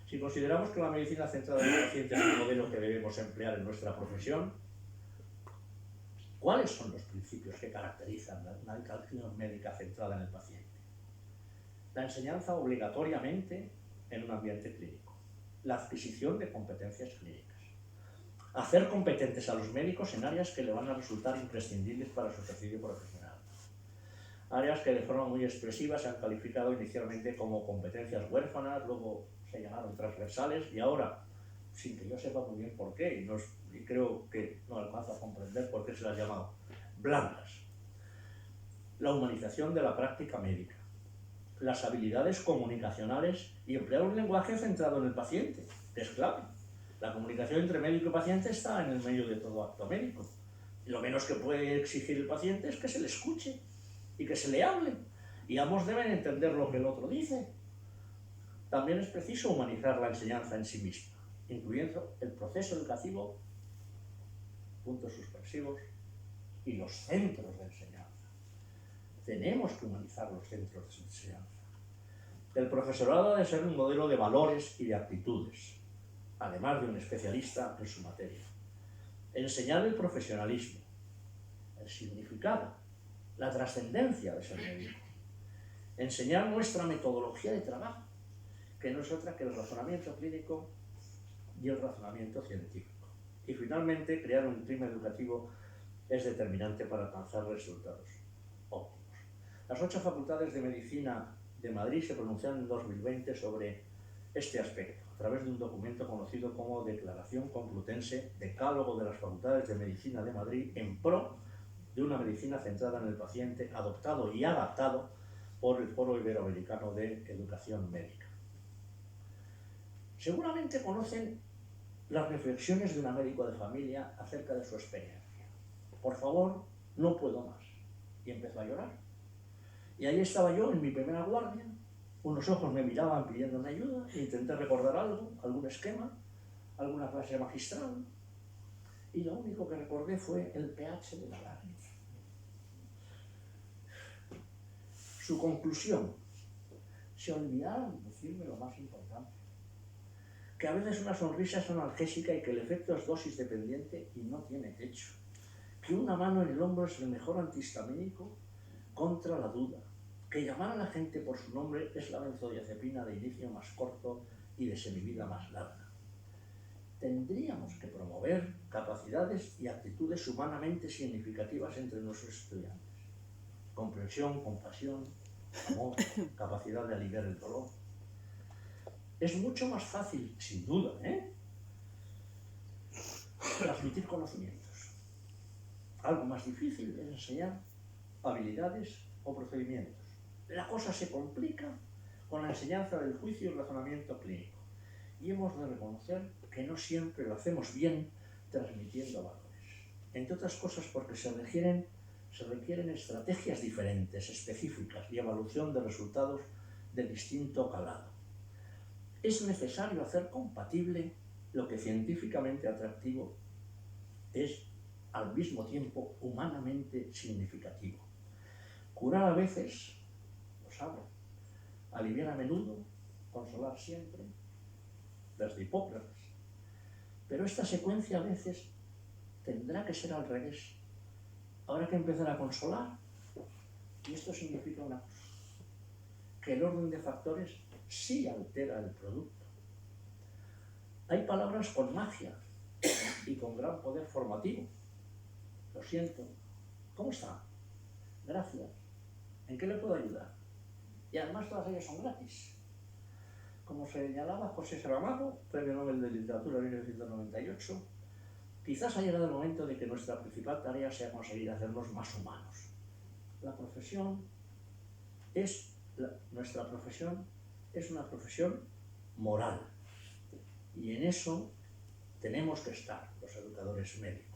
Si consideramos que la medicina centrada en el paciente es el modelo que debemos emplear en nuestra profesión, ¿cuáles son los principios que caracterizan una educación médica centrada en el paciente? La enseñanza obligatoriamente en un ambiente clínico, la adquisición de competencias clínicas, hacer competentes a los médicos en áreas que le van a resultar imprescindibles para su ejercicio profesional, áreas que de forma muy expresiva se han calificado inicialmente como competencias huérfanas, luego se llamaron transversales y ahora, sin que yo sepa muy bien por qué, y creo que no alcanzo a comprender por qué se las ha llamado blandas. La humanización de la práctica médica, las habilidades comunicacionales y emplear un lenguaje centrado en el paciente, que es clave. La comunicación entre médico y paciente está en el medio de todo acto médico. Y lo menos que puede exigir el paciente es que se le escuche y que se le hable. Y ambos deben entender lo que el otro dice. También es preciso humanizar la enseñanza en sí misma, incluyendo el proceso educativo, puntos suspensivos, y los centros de enseñanza. Tenemos que humanizar los centros de enseñanza. El profesorado ha de ser un modelo de valores y de actitudes, además de un especialista en su materia. Enseñar el profesionalismo, el significado, la trascendencia de ser médico. Enseñar nuestra metodología de trabajo, que no es otra que el razonamiento clínico y el razonamiento científico. Y finalmente, crear un clima educativo es determinante para alcanzar resultados óptimos. Las 8 facultades de Medicina de Madrid se pronunciaron en 2020 sobre este aspecto, a través de un documento conocido como Declaración Complutense Decálogo de las Facultades de Medicina de Madrid en pro de una medicina centrada en el paciente, adoptado y adaptado por el Foro Iberoamericano de Educación Médica. Seguramente conocen las reflexiones de una médico de familia acerca de su experiencia. Por favor, no puedo más. Y empezó a llorar. Y ahí estaba yo en mi primera guardia, unos ojos me miraban pidiéndome ayuda, e intenté recordar algo, algún esquema, alguna clase magistral, y lo único que recordé fue el pH de la lágrima. Su conclusión: se olvidaron de decirme lo más importante, que a veces una sonrisa es analgésica y que el efecto es dosis dependiente y no tiene techo, que una mano en el hombro es el mejor antihistamínico contra la duda, que llamar a la gente por su nombre es la benzodiazepina de inicio más corto y de semivida más larga. Tendríamos que promover capacidades y actitudes humanamente significativas entre nuestros estudiantes. Comprensión, compasión, amor, capacidad de aliviar el dolor. Es mucho más fácil, sin duda, transmitir conocimientos. Algo más difícil es enseñar habilidades o procedimientos. La cosa se complica con la enseñanza del juicio y razonamiento clínico. Y hemos de reconocer que no siempre lo hacemos bien transmitiendo valores. Entre otras cosas porque se requieren estrategias diferentes, específicas y evaluación de resultados de distinto calado. Es necesario hacer compatible lo que científicamente atractivo es al mismo tiempo humanamente significativo. Curar a veces, lo saben, aliviar a menudo, consolar siempre, desde Hipócrates. Pero esta secuencia a veces tendrá que ser al revés. Habrá que empezar a consolar, y esto significa una cosa, que el orden de factores sí altera el producto. Hay palabras con magia y con gran poder formativo. Lo siento. ¿Cómo está? Gracias. ¿En qué le puedo ayudar? Y además todas ellas son gratis. Como señalaba José Saramago, Premio Nobel de Literatura en 1998, quizás ha llegado el momento de que nuestra principal tarea sea conseguir hacernos más humanos. Nuestra profesión es una profesión moral. Y en eso tenemos que estar los educadores médicos.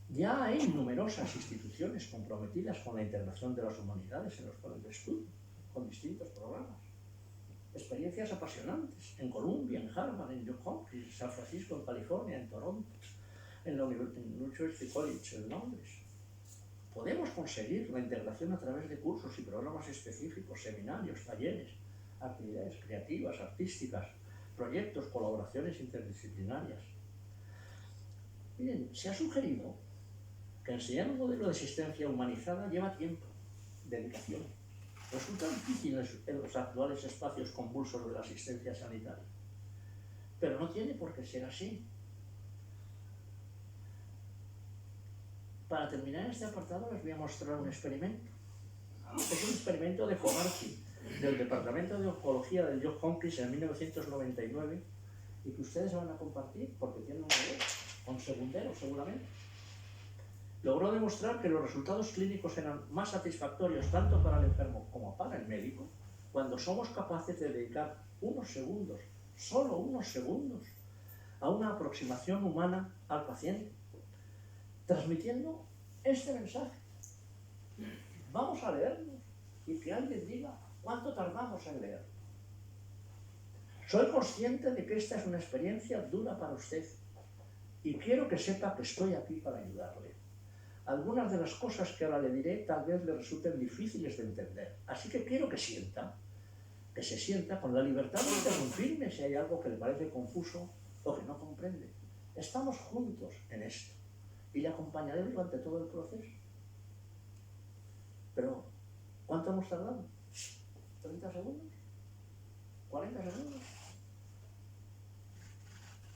Ya hay numerosas instituciones comprometidas con la integración de las humanidades en los planes de estudio, con distintos programas. Experiencias apasionantes en Columbia, en Harvard, en Johns Hopkins, en San Francisco, en California, en Toronto, en la University College en Londres. Podemos conseguir la integración a través de cursos y programas específicos, seminarios, talleres, actividades creativas, artísticas, proyectos, colaboraciones interdisciplinarias. Miren, se ha sugerido que enseñar un modelo de asistencia humanizada lleva tiempo, dedicación. Resulta difícil en los actuales espacios convulsos de la asistencia sanitaria. Pero no tiene por qué ser así. Para terminar este apartado les voy a mostrar un experimento Es un experimento de Comarchi, del Departamento de Oncología del Johns Hopkins en 1999, y que ustedes van a compartir porque tienen un modelo, con segunderos seguramente. Logró demostrar que los resultados clínicos eran más satisfactorios tanto para el enfermo como para el médico cuando somos capaces de dedicar unos segundos, solo unos segundos, a una aproximación humana al paciente, transmitiendo este mensaje. Vamos a leernos y que alguien diga cuánto tardamos en leer. Soy consciente de que esta es una experiencia dura para usted y quiero que sepa que estoy aquí para ayudarle. Algunas de las cosas que ahora le diré tal vez le resulten difíciles de entender, así que quiero que se sienta con la libertad de interrumpirme si hay algo que le parece confuso o que no comprende. Estamos juntos en esto y le acompañaré durante todo el proceso. Pero, ¿cuánto hemos tardado? ¿30 segundos? ¿40 segundos?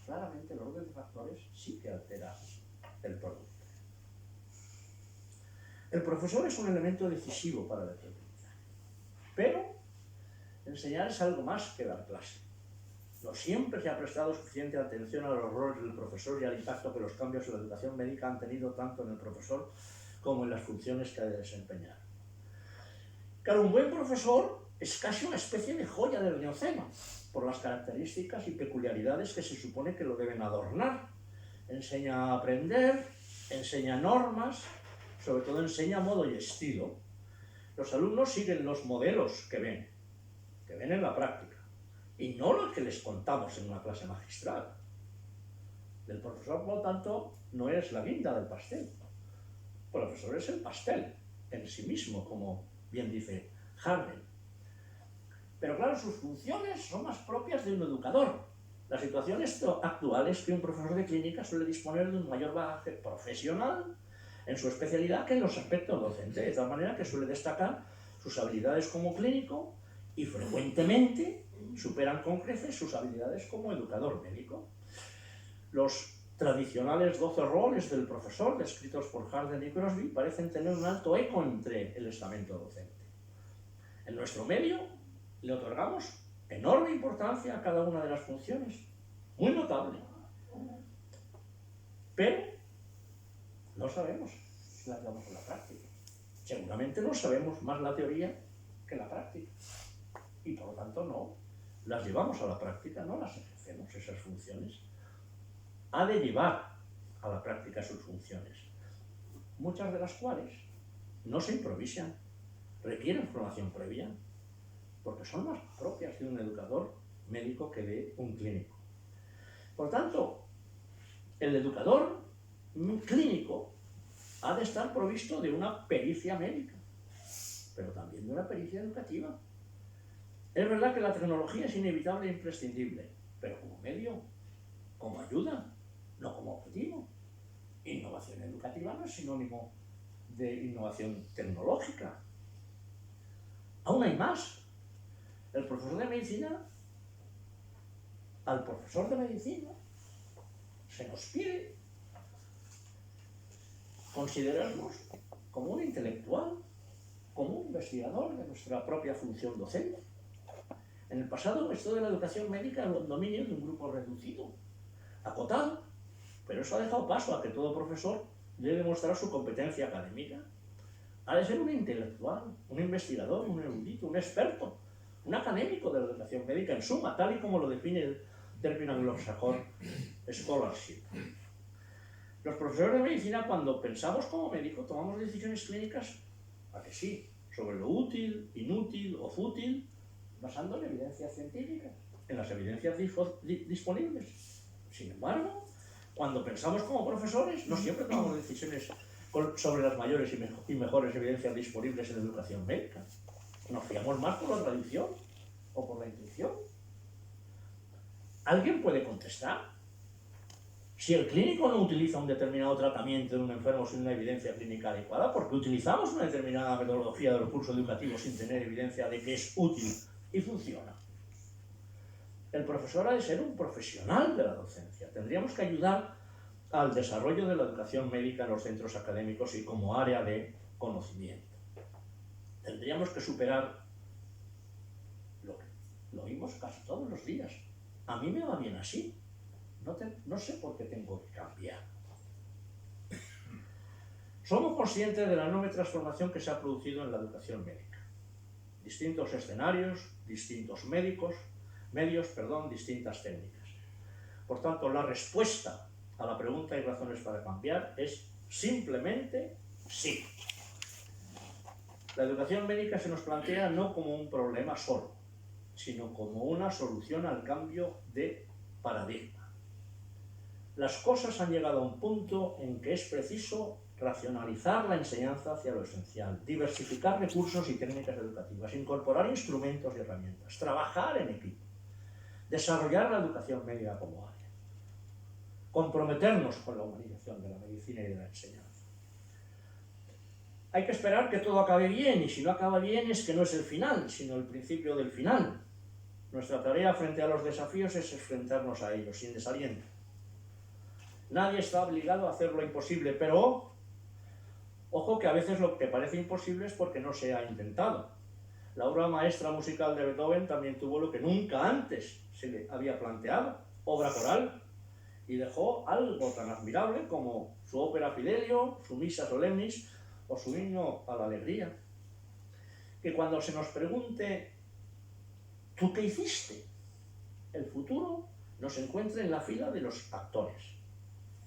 Claramente el orden de factores sí que altera el producto. El profesor es un elemento decisivo para el aprendizaje, pero enseñar es algo más que dar clase. No siempre se ha prestado suficiente atención a los roles del profesor y al impacto que los cambios en la educación médica han tenido tanto en el profesor como en las funciones que ha de desempeñar. Claro, un buen profesor es casi una especie de joya del Neoceno, por las características y peculiaridades que se supone que lo deben adornar. Enseña a aprender, enseña normas, sobre todo enseña modo y estilo. Los alumnos siguen los modelos que ven en la práctica, y no lo que les contamos en una clase magistral. El profesor, por lo tanto, no es la guinda del pastel. El profesor es el pastel en sí mismo, como bien dice Harden. Pero claro, sus funciones son más propias de un educador. La situación actual es que un profesor de clínica suele disponer de un mayor bagaje profesional en su especialidad que en los aspectos docentes, de tal manera que suele destacar sus habilidades como clínico y frecuentemente superan con creces sus habilidades como educador médico. Los tradicionales 12 roles del profesor, descritos por Harden y Crosby, parecen tener un alto eco entre el estamento docente. En nuestro medio le otorgamos enorme importancia a cada una de las funciones, muy notable. Pero no sabemos si las damos en la práctica. Seguramente no sabemos más la teoría que la práctica. Y por lo tanto no las llevamos a la práctica, no las ejercemos esas funciones. Ha de llevar a la práctica sus funciones, muchas de las cuales no se improvisan, requieren formación previa, porque son más propias de un educador médico que de un clínico. Por tanto, el educador clínico ha de estar provisto de una pericia médica, pero también de una pericia educativa. Es verdad que la tecnología es inevitable e imprescindible, pero como medio, como ayuda, no como objetivo. Innovación educativa no es sinónimo de innovación tecnológica. Aún hay más. El profesor de medicina, al profesor de medicina, se nos pide considerarnos como un intelectual, como un investigador de nuestra propia función docente. En el pasado, esto de la educación médica era un dominio de un grupo reducido, acotado, pero eso ha dejado paso a que todo profesor debe demostrar su competencia académica. Ha de ser un intelectual, un investigador, un erudito, un experto, un académico de la educación médica, en suma, tal y como lo define el término anglosajón scholarship. Los profesores de medicina, cuando pensamos como médico, tomamos decisiones clínicas, ¿a que sí?, sobre lo útil, inútil o fútil, basando en evidencias científicas, en las evidencias disponibles. Sin embargo, cuando pensamos como profesores, no siempre tomamos decisiones sobre las mayores y mejores evidencias disponibles en educación médica. Nos fiamos más por la tradición o por la intuición. ¿Alguien puede contestar? Si el clínico no utiliza un determinado tratamiento en un enfermo sin una evidencia clínica adecuada, ¿por qué utilizamos una determinada metodología de recurso educativo sin tener evidencia de que es útil y funciona? El profesor ha de ser un profesional de la docencia. Tendríamos que ayudar al desarrollo de la educación médica en los centros académicos y como área de conocimiento. Tendríamos que superar lo que lo oímos casi todos los días. A mí me va bien así. No sé por qué tengo que cambiar. Somos conscientes de la enorme transformación que se ha producido en la educación médica. Distintos escenarios, distintos medios, distintas técnicas. Por tanto, la respuesta a la pregunta ¿hay razones para cambiar? Es simplemente sí. La educación médica se nos plantea no como un problema solo, sino como una solución al cambio de paradigma. Las cosas han llegado a un punto en que es preciso racionalizar la enseñanza hacia lo esencial, diversificar recursos y técnicas educativas, incorporar instrumentos y herramientas, trabajar en equipo, desarrollar la educación médica como área, comprometernos con la humanización de la medicina y de la enseñanza. Hay que esperar que todo acabe bien, y si no acaba bien es que no es el final, sino el principio del final. Nuestra tarea frente a los desafíos es enfrentarnos a ellos sin desaliento. Nadie está obligado a hacer lo imposible, pero ojo que a veces lo que parece imposible es porque no se ha intentado. La obra maestra musical de Beethoven también tuvo lo que nunca antes se le había planteado, obra coral, y dejó algo tan admirable como su ópera Fidelio, su misa solemnis o su himno a la alegría. Que cuando se nos pregunte ¿tú qué hiciste?, el futuro nos encuentre en la fila de los actores,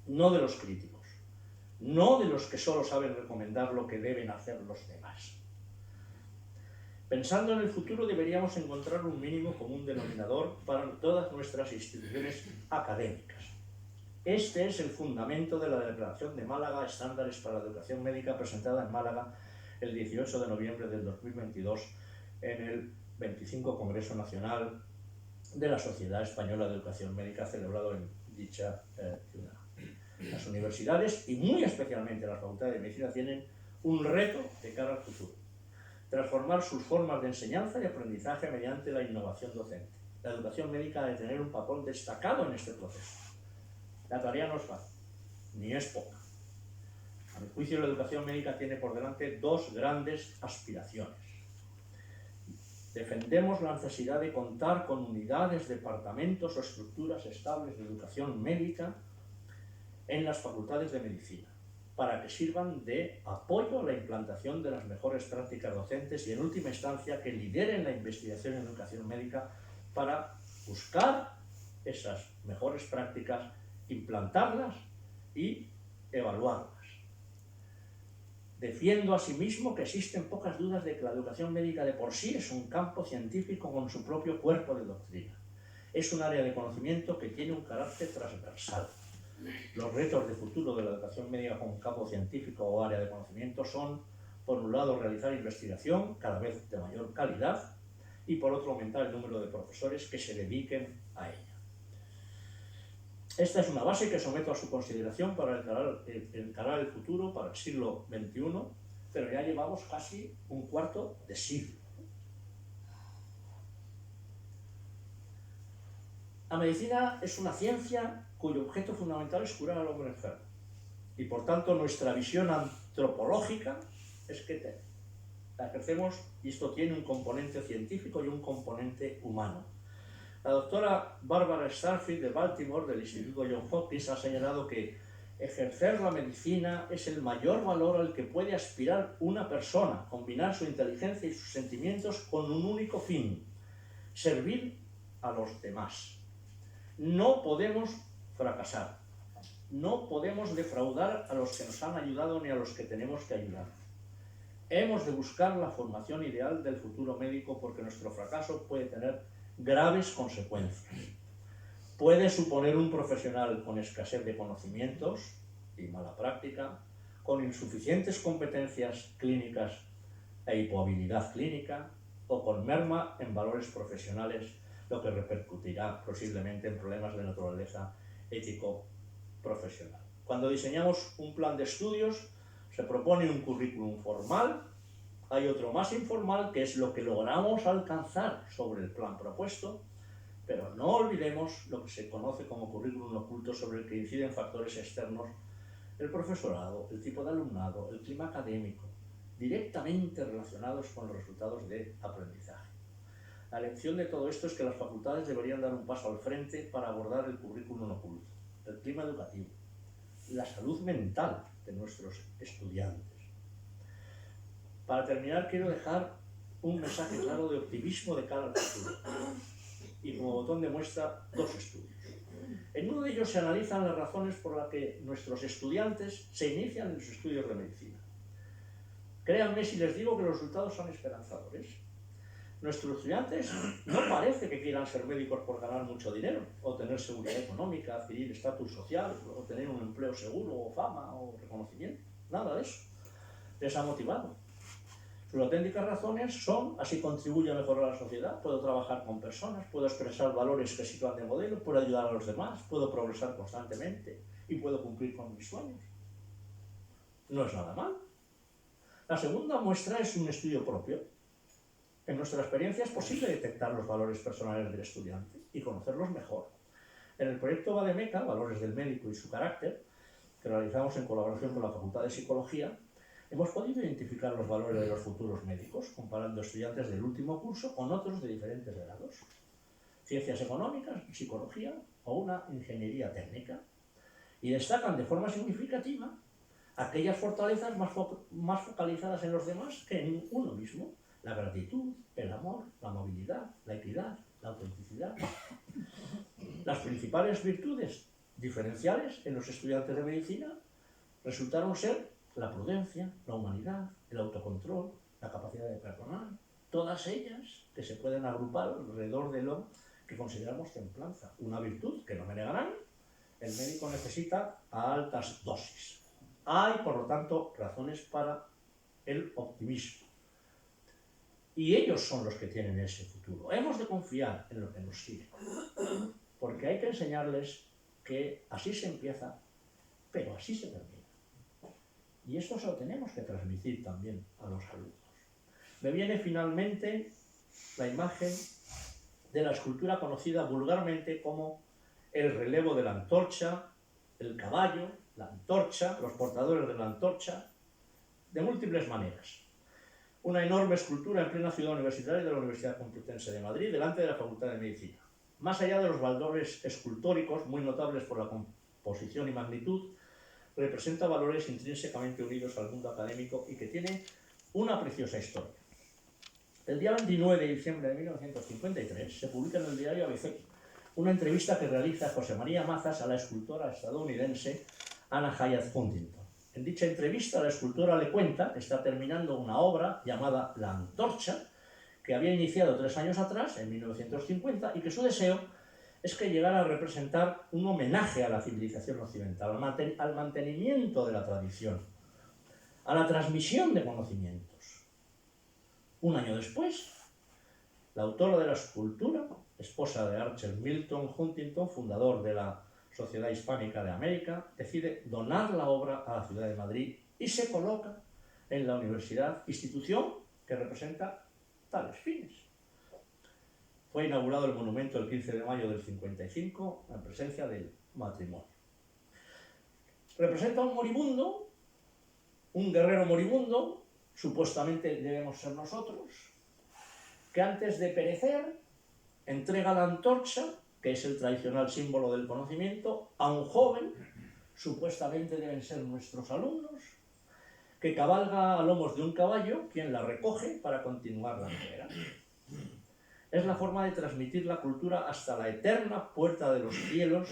no de los críticos, no de los que solo saben recomendar lo que deben hacer los demás. Pensando en el futuro deberíamos encontrar un mínimo común denominador para todas nuestras instituciones académicas. Este es el fundamento de la Declaración de Málaga, Estándares para la Educación Médica, presentada en Málaga el 18 de noviembre del 2022 en el 25 Congreso Nacional de la Sociedad Española de Educación Médica, celebrado en dicha ciudad. Las universidades, y muy especialmente las facultades de medicina, tienen un reto de cara al futuro: transformar sus formas de enseñanza y aprendizaje mediante la innovación docente. La educación médica ha de tener un papel destacado en este proceso. La tarea no es fácil, ni es poca. A mi juicio, la educación médica tiene por delante dos grandes aspiraciones. Defendemos la necesidad de contar con unidades, departamentos o estructuras estables de educación médica en las facultades de medicina, para que sirvan de apoyo a la implantación de las mejores prácticas docentes y, en última instancia, que lideren la investigación en educación médica para buscar esas mejores prácticas, implantarlas y evaluarlas. Defiendo asimismo que existen pocas dudas de que la educación médica de por sí es un campo científico con su propio cuerpo de doctrina. Es un área de conocimiento que tiene un carácter transversal. Los retos de futuro de la educación médica como campo científico o área de conocimiento son, por un lado, realizar investigación cada vez de mayor calidad y, por otro, aumentar el número de profesores que se dediquen a ella. Esta es una base que someto a su consideración para encarar el futuro, para el siglo XXI, pero ya llevamos casi un cuarto de siglo. La medicina es una ciencia cuyo objeto fundamental es curar al hombre enfermo. Y por tanto nuestra visión antropológica es que la ejercemos, y esto tiene un componente científico y un componente humano. La doctora Barbara Starfield de Baltimore, del Instituto Johns Hopkins, ha señalado que ejercer la medicina es el mayor valor al que puede aspirar una persona, combinar su inteligencia y sus sentimientos con un único fin: servir a los demás. No podemos fracasar, no podemos defraudar a los que nos han ayudado ni a los que tenemos que ayudar. Hemos de buscar la formación ideal del futuro médico, porque nuestro fracaso puede tener graves consecuencias. Puede suponer un profesional con escasez de conocimientos y mala práctica, con insuficientes competencias clínicas e hipohabilidad clínica, o con merma en valores profesionales, lo que repercutirá posiblemente en problemas de naturaleza ético-profesional. Cuando diseñamos un plan de estudios, se propone un currículum formal. Hay otro más informal, que es lo que logramos alcanzar sobre el plan propuesto, pero no olvidemos lo que se conoce como currículum oculto, sobre el que inciden factores externos: el profesorado, el tipo de alumnado, el clima académico, directamente relacionados con los resultados de aprendizaje. La lección de todo esto es que las facultades deberían dar un paso al frente para abordar el currículum oculto, el clima educativo, la salud mental de nuestros estudiantes. Para terminar, quiero dejar un mensaje claro de optimismo de cara al futuro. Y como botón de muestra, 2 estudios. En uno de ellos se analizan las razones por las que nuestros estudiantes se inician en los estudios de medicina. Créanme si les digo que los resultados son esperanzadores. Nuestros estudiantes no parece que quieran ser médicos por ganar mucho dinero, o tener seguridad económica, adquirir estatus social, o tener un empleo seguro, o fama, o reconocimiento. Nada de eso les ha motivado. Sus auténticas razones son: así contribuyo a mejorar la sociedad, puedo trabajar con personas, puedo expresar valores que sitúan de modelo, puedo ayudar a los demás, puedo progresar constantemente y puedo cumplir con mis sueños. No es nada mal. La segunda muestra es un estudio propio. En nuestra experiencia es posible detectar los valores personales del estudiante y conocerlos mejor. En el proyecto Vademeca, Valores del Médico y su Carácter, que realizamos en colaboración con la Facultad de Psicología, hemos podido identificar los valores de los futuros médicos, comparando estudiantes del último curso con otros de diferentes grados, ciencias económicas, psicología o una ingeniería técnica, y destacan de forma significativa aquellas fortalezas más focalizadas en los demás que en uno mismo: la gratitud, el amor, la movilidad, la equidad, la autenticidad. Las principales virtudes diferenciales en los estudiantes de medicina resultaron ser la prudencia, la humanidad, el autocontrol, la capacidad de perdonar, todas ellas que se pueden agrupar alrededor de lo que consideramos templanza, una virtud que, no me negarán, el médico necesita a altas dosis. Hay, por lo tanto, razones para el optimismo. Y ellos son los que tienen ese futuro. Hemos de confiar en lo que nos sigue, porque hay que enseñarles que así se empieza, pero así se termina. Y esto se lo tenemos que transmitir también a los alumnos. Me viene finalmente la imagen de la escultura conocida vulgarmente como el relevo de la antorcha, el caballo, la antorcha, los portadores de la antorcha, de múltiples maneras. Una enorme escultura en plena ciudad universitaria de la Universidad Complutense de Madrid, delante de la Facultad de Medicina. Más allá de los valores escultóricos, muy notables por la composición y magnitud, representa valores intrínsecamente unidos al mundo académico y que tiene una preciosa historia. El día 29 de diciembre de 1953 se publica en el diario ABC una entrevista que realiza José María Mazas a la escultora estadounidense Anna Hyatt Huntington. En dicha entrevista, la escultora le cuenta que está terminando una obra llamada La Antorcha, que había iniciado 3 años atrás, en 1950, y que su deseo es que llegara a representar un homenaje a la civilización occidental, al mantenimiento de la tradición, a la transmisión de conocimientos. Un año después, la autora de la escultura, esposa de Archer Milton Huntington, fundador de la Sociedad Hispánica de América, decide donar la obra a la ciudad de Madrid y se coloca en la universidad, institución que representa tales fines. Fue inaugurado el monumento el 15 de mayo del 55 en presencia del matrimonio. Representa un moribundo, un guerrero moribundo, supuestamente debemos ser nosotros, que antes de perecer entrega la antorcha, que es el tradicional símbolo del conocimiento, a un joven, supuestamente deben ser nuestros alumnos, que cabalga a lomos de un caballo, quien la recoge para continuar la carrera. Es la forma de transmitir la cultura hasta la eterna puerta de los cielos,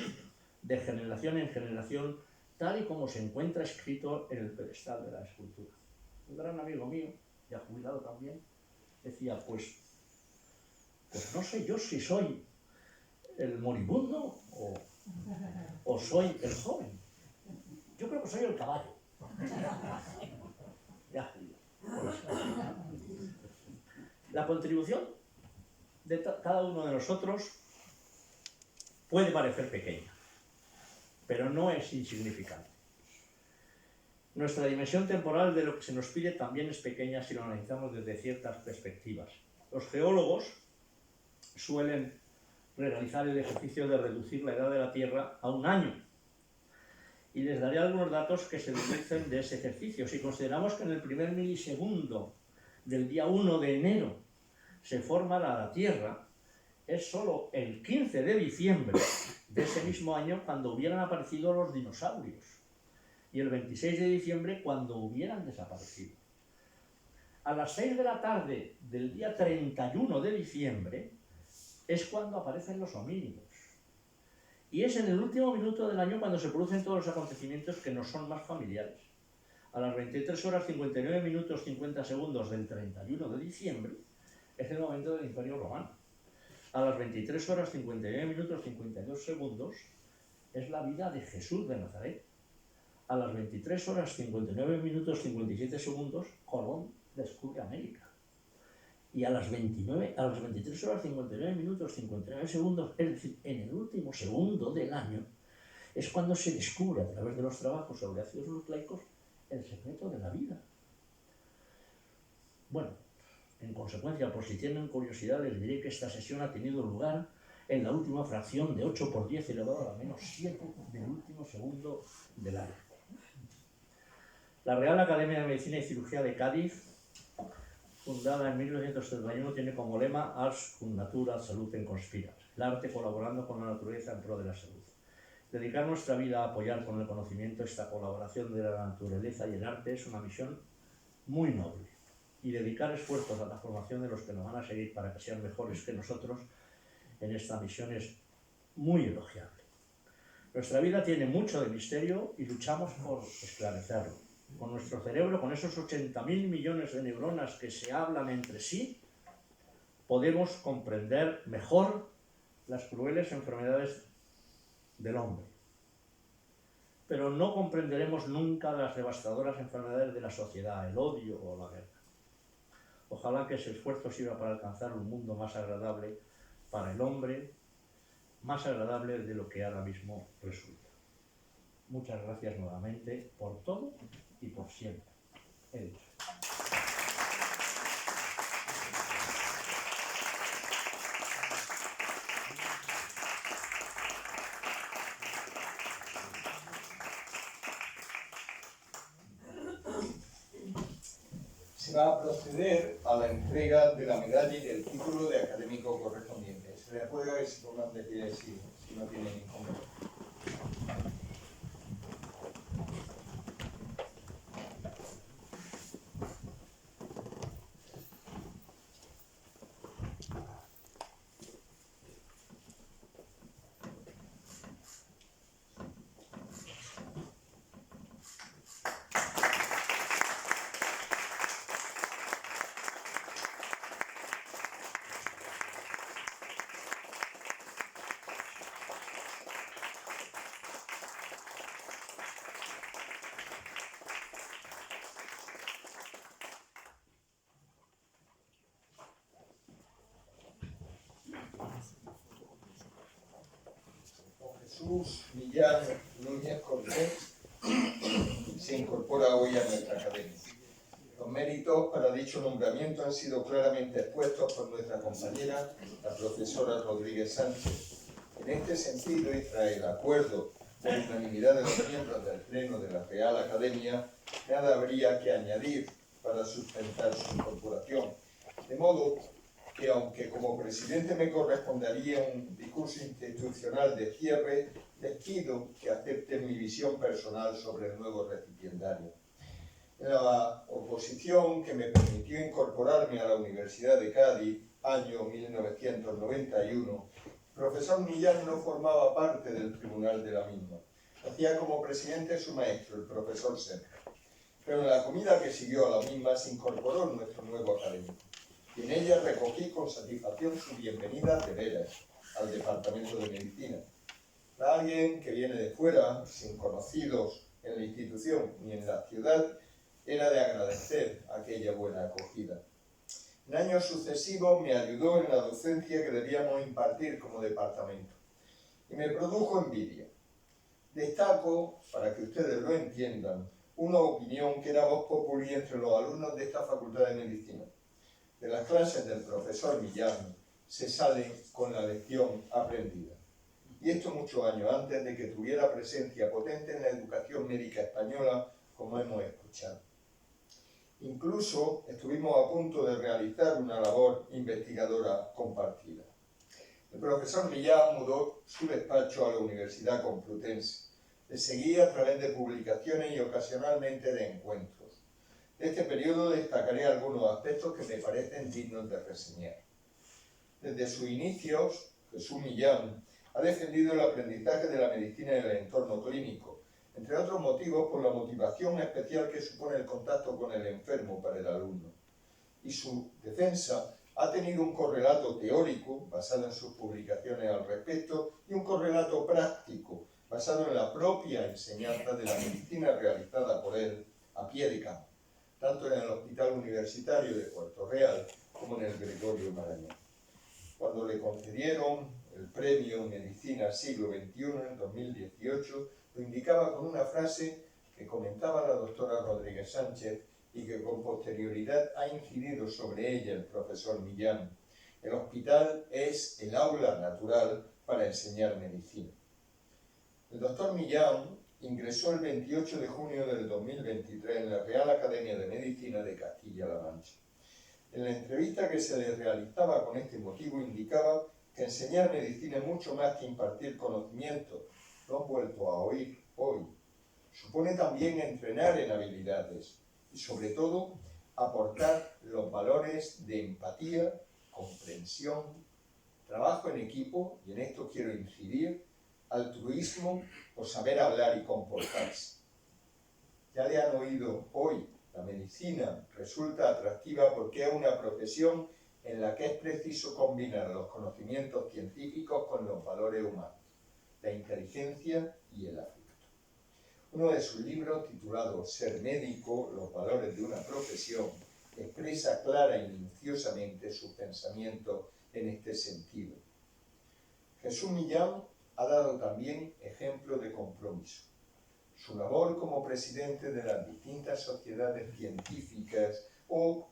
de generación en generación, tal y como se encuentra escrito en el pedestal de la escultura. Un gran amigo mío, ya jubilado también, decía, pues no sé yo si soy el moribundo o soy el joven. Yo creo que soy el caballo. Ya, la contribución de cada uno de nosotros puede parecer pequeña, pero no es insignificante. Nuestra dimensión temporal de lo que se nos pide también es pequeña si lo analizamos desde ciertas perspectivas. Los geólogos suelen realizar el ejercicio de reducir la edad de la Tierra a 1 año. y les daré algunos datos que se deducen de ese ejercicio. Si consideramos que en el primer milisegundo del día 1 de enero se forma la Tierra, es solo el 15 de diciembre de ese mismo año cuando hubieran aparecido los dinosaurios y el 26 de diciembre cuando hubieran desaparecido. A las 6 de la tarde del día 31 de diciembre es cuando aparecen los homínidos. Y es en el último minuto del año cuando se producen todos los acontecimientos que nos son más familiares. A las 23 horas 59 minutos 50 segundos del 31 de diciembre es el momento del Imperio Romano. A las 23 horas 59 minutos 52 segundos es la vida de Jesús de Nazaret. A las 23 horas 59 minutos 57 segundos Colón descubre América. Y a las 23 horas 59 minutos 59 segundos, es decir, en el último segundo del año, es cuando se descubre a través de los trabajos sobre ácidos nucleicos el secreto de la vida. Bueno, en consecuencia, por si tienen curiosidad, les diré que esta sesión ha tenido lugar en la última fracción de 8 por 10 elevado a la menos 7 del último segundo del año. La Real Academia de Medicina y Cirugía de Cádiz, fundada en 1931, tiene como lema Ars cum natura saluten conspirat, el arte colaborando con la naturaleza en pro de la salud. Dedicar nuestra vida a apoyar con el conocimiento esta colaboración de la naturaleza y el arte es una misión muy noble, y dedicar esfuerzos a la formación de los que nos van a seguir para que sean mejores que nosotros en esta misión es muy elogiable. Nuestra vida tiene mucho de misterio y luchamos por esclarecerlo. Con nuestro cerebro, con esos 80.000 millones de neuronas que se hablan entre sí, podemos comprender mejor las crueles enfermedades del hombre. Pero no comprenderemos nunca las devastadoras enfermedades de la sociedad, el odio o la guerra. Ojalá que ese esfuerzo sirva para alcanzar un mundo más agradable para el hombre, más agradable de lo que ahora mismo resulta. Muchas gracias nuevamente por todo y por siempre. He dicho. Se va a proceder a la entrega de la medalla y del título de académico correspondiente. Se le ruega que se pongan de pie si no tienen inconveniente. Jesús Millán Núñez Cortés se incorpora hoy a nuestra academia. Los méritos para dicho nombramiento han sido claramente expuestos por nuestra compañera, la profesora Rodríguez Sánchez. En este sentido, y tras el acuerdo por unanimidad de los miembros del Pleno de la Real Academia, nada habría que añadir para sustentar su incorporación. De modo que, aunque como presidente me correspondería un discurso institucional de cierre, les pido que acepten mi visión personal sobre el nuevo recipiendario. En la oposición que me permitió incorporarme a la Universidad de Cádiz, año 1991, el profesor Millán no formaba parte del tribunal de la misma. Hacía como presidente su maestro, el profesor Serra. Pero en la comida que siguió a la misma se incorporó nuestro nuevo académico. Y en ella recogí con satisfacción su bienvenida de veras al Departamento de Medicina. Para alguien que viene de fuera, sin conocidos en la institución ni en la ciudad, era de agradecer aquella buena acogida. En años sucesivos me ayudó en la docencia que debíamos impartir como departamento y me produjo envidia. Destaco, para que ustedes lo entiendan, una opinión que era voz populi entre los alumnos de esta Facultad de Medicina. De las clases del profesor Millán se sale con la lección aprendida. y esto muchos años antes de que tuviera presencia potente en la educación médica española, como hemos escuchado. Incluso estuvimos a punto de realizar una labor investigadora compartida. El profesor Millán mudó su despacho a la Universidad Complutense. Le seguía a través de publicaciones y ocasionalmente de encuentros. De este periodo destacaré algunos aspectos que me parecen dignos de reseñar. Desde sus inicios, Jesús Millán ha defendido el aprendizaje de la medicina en el entorno clínico, entre otros motivos por la motivación especial que supone el contacto con el enfermo para el alumno. Y su defensa ha tenido un correlato teórico, basado en sus publicaciones al respecto, y un correlato práctico, basado en la propia enseñanza de la medicina realizada por él a pie de campo, tanto en el Hospital Universitario de Puerto Real como en el Gregorio Marañón. Cuando le concedieron el premio Medicina Siglo XXI en 2018, lo indicaba con una frase que comentaba la doctora Rodríguez Sánchez y que con posterioridad ha incidido sobre ella el profesor Millán. El hospital es el aula natural para enseñar medicina. El doctor Millán ingresó el 28 de junio del 2023 en la Real Academia de Medicina de Castilla-La Mancha. En la entrevista que se le realizaba con este motivo indicaba que enseñar medicina es mucho más que impartir conocimiento, lo han vuelto a oír hoy. Supone también entrenar en habilidades y sobre todo aportar los valores de empatía, comprensión, trabajo en equipo, y en esto quiero incidir, altruismo o saber hablar y comportarse. Ya le han oído hoy, la medicina resulta atractiva porque es una profesión en la que es preciso combinar los conocimientos científicos con los valores humanos, la inteligencia y el afecto. Uno de sus libros, titulado Ser médico, los valores de una profesión, expresa clara y minuciosamente sus pensamientos en este sentido. Jesús Millán ha dado también ejemplo de compromiso. Su labor como presidente de las distintas sociedades científicas o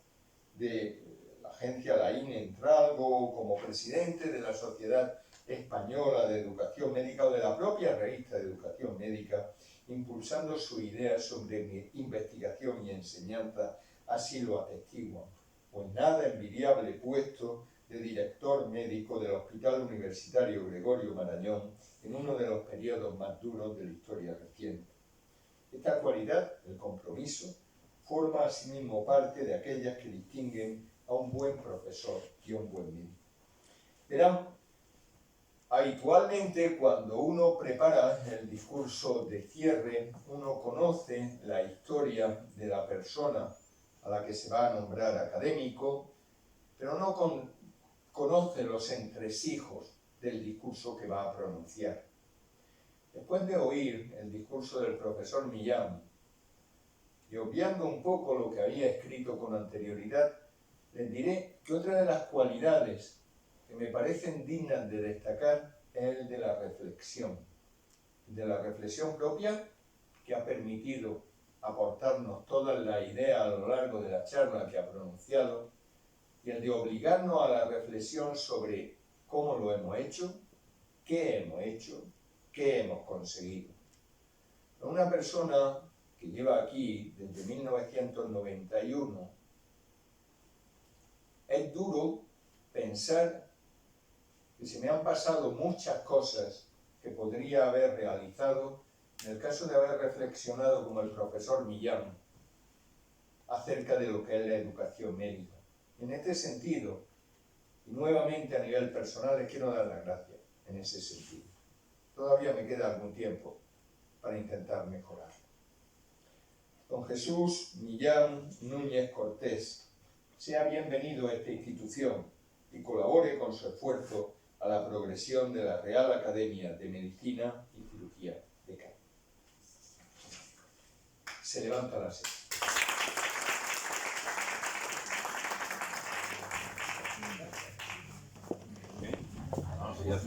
de la agencia LAIN en Tralgo, como presidente de la Sociedad Española de Educación Médica o de la propia revista de Educación Médica, impulsando su idea sobre investigación y enseñanza, así lo atestiguan, pues nada envidiable puesto de director médico del Hospital Universitario Gregorio Marañón en uno de los periodos más duros de la historia reciente. Esta cualidad, el compromiso, forma asimismo parte de aquellas que distinguen a un buen profesor y a un buen médico. Verán, habitualmente cuando uno prepara el discurso de cierre, uno conoce la historia de la persona a la que se va a nombrar académico, pero no conoce los entresijos del discurso que va a pronunciar. Después de oír el discurso del profesor Millán, y obviando un poco lo que había escrito con anterioridad, les diré que otra de las cualidades que me parecen dignas de destacar es el de la reflexión propia, que ha permitido aportarnos todas las ideas a lo largo de la charla que ha pronunciado, y el de obligarnos a la reflexión sobre cómo lo hemos hecho, qué hemos conseguido. Una persona que lleva aquí desde 1991, es duro pensar que se me han pasado muchas cosas que podría haber realizado en el caso de haber reflexionado como el profesor Millán acerca de lo que es la educación médica. En este sentido, y nuevamente a nivel personal, les quiero dar las gracias en ese sentido. Todavía me queda algún tiempo para intentar mejorar. Don Jesús Millán Núñez Cortés, sea bienvenido a esta institución y colabore con su esfuerzo a la progresión de la Real Academia de Medicina y Cirugía de Cádiz. Se levanta la sesión. Vamos, ya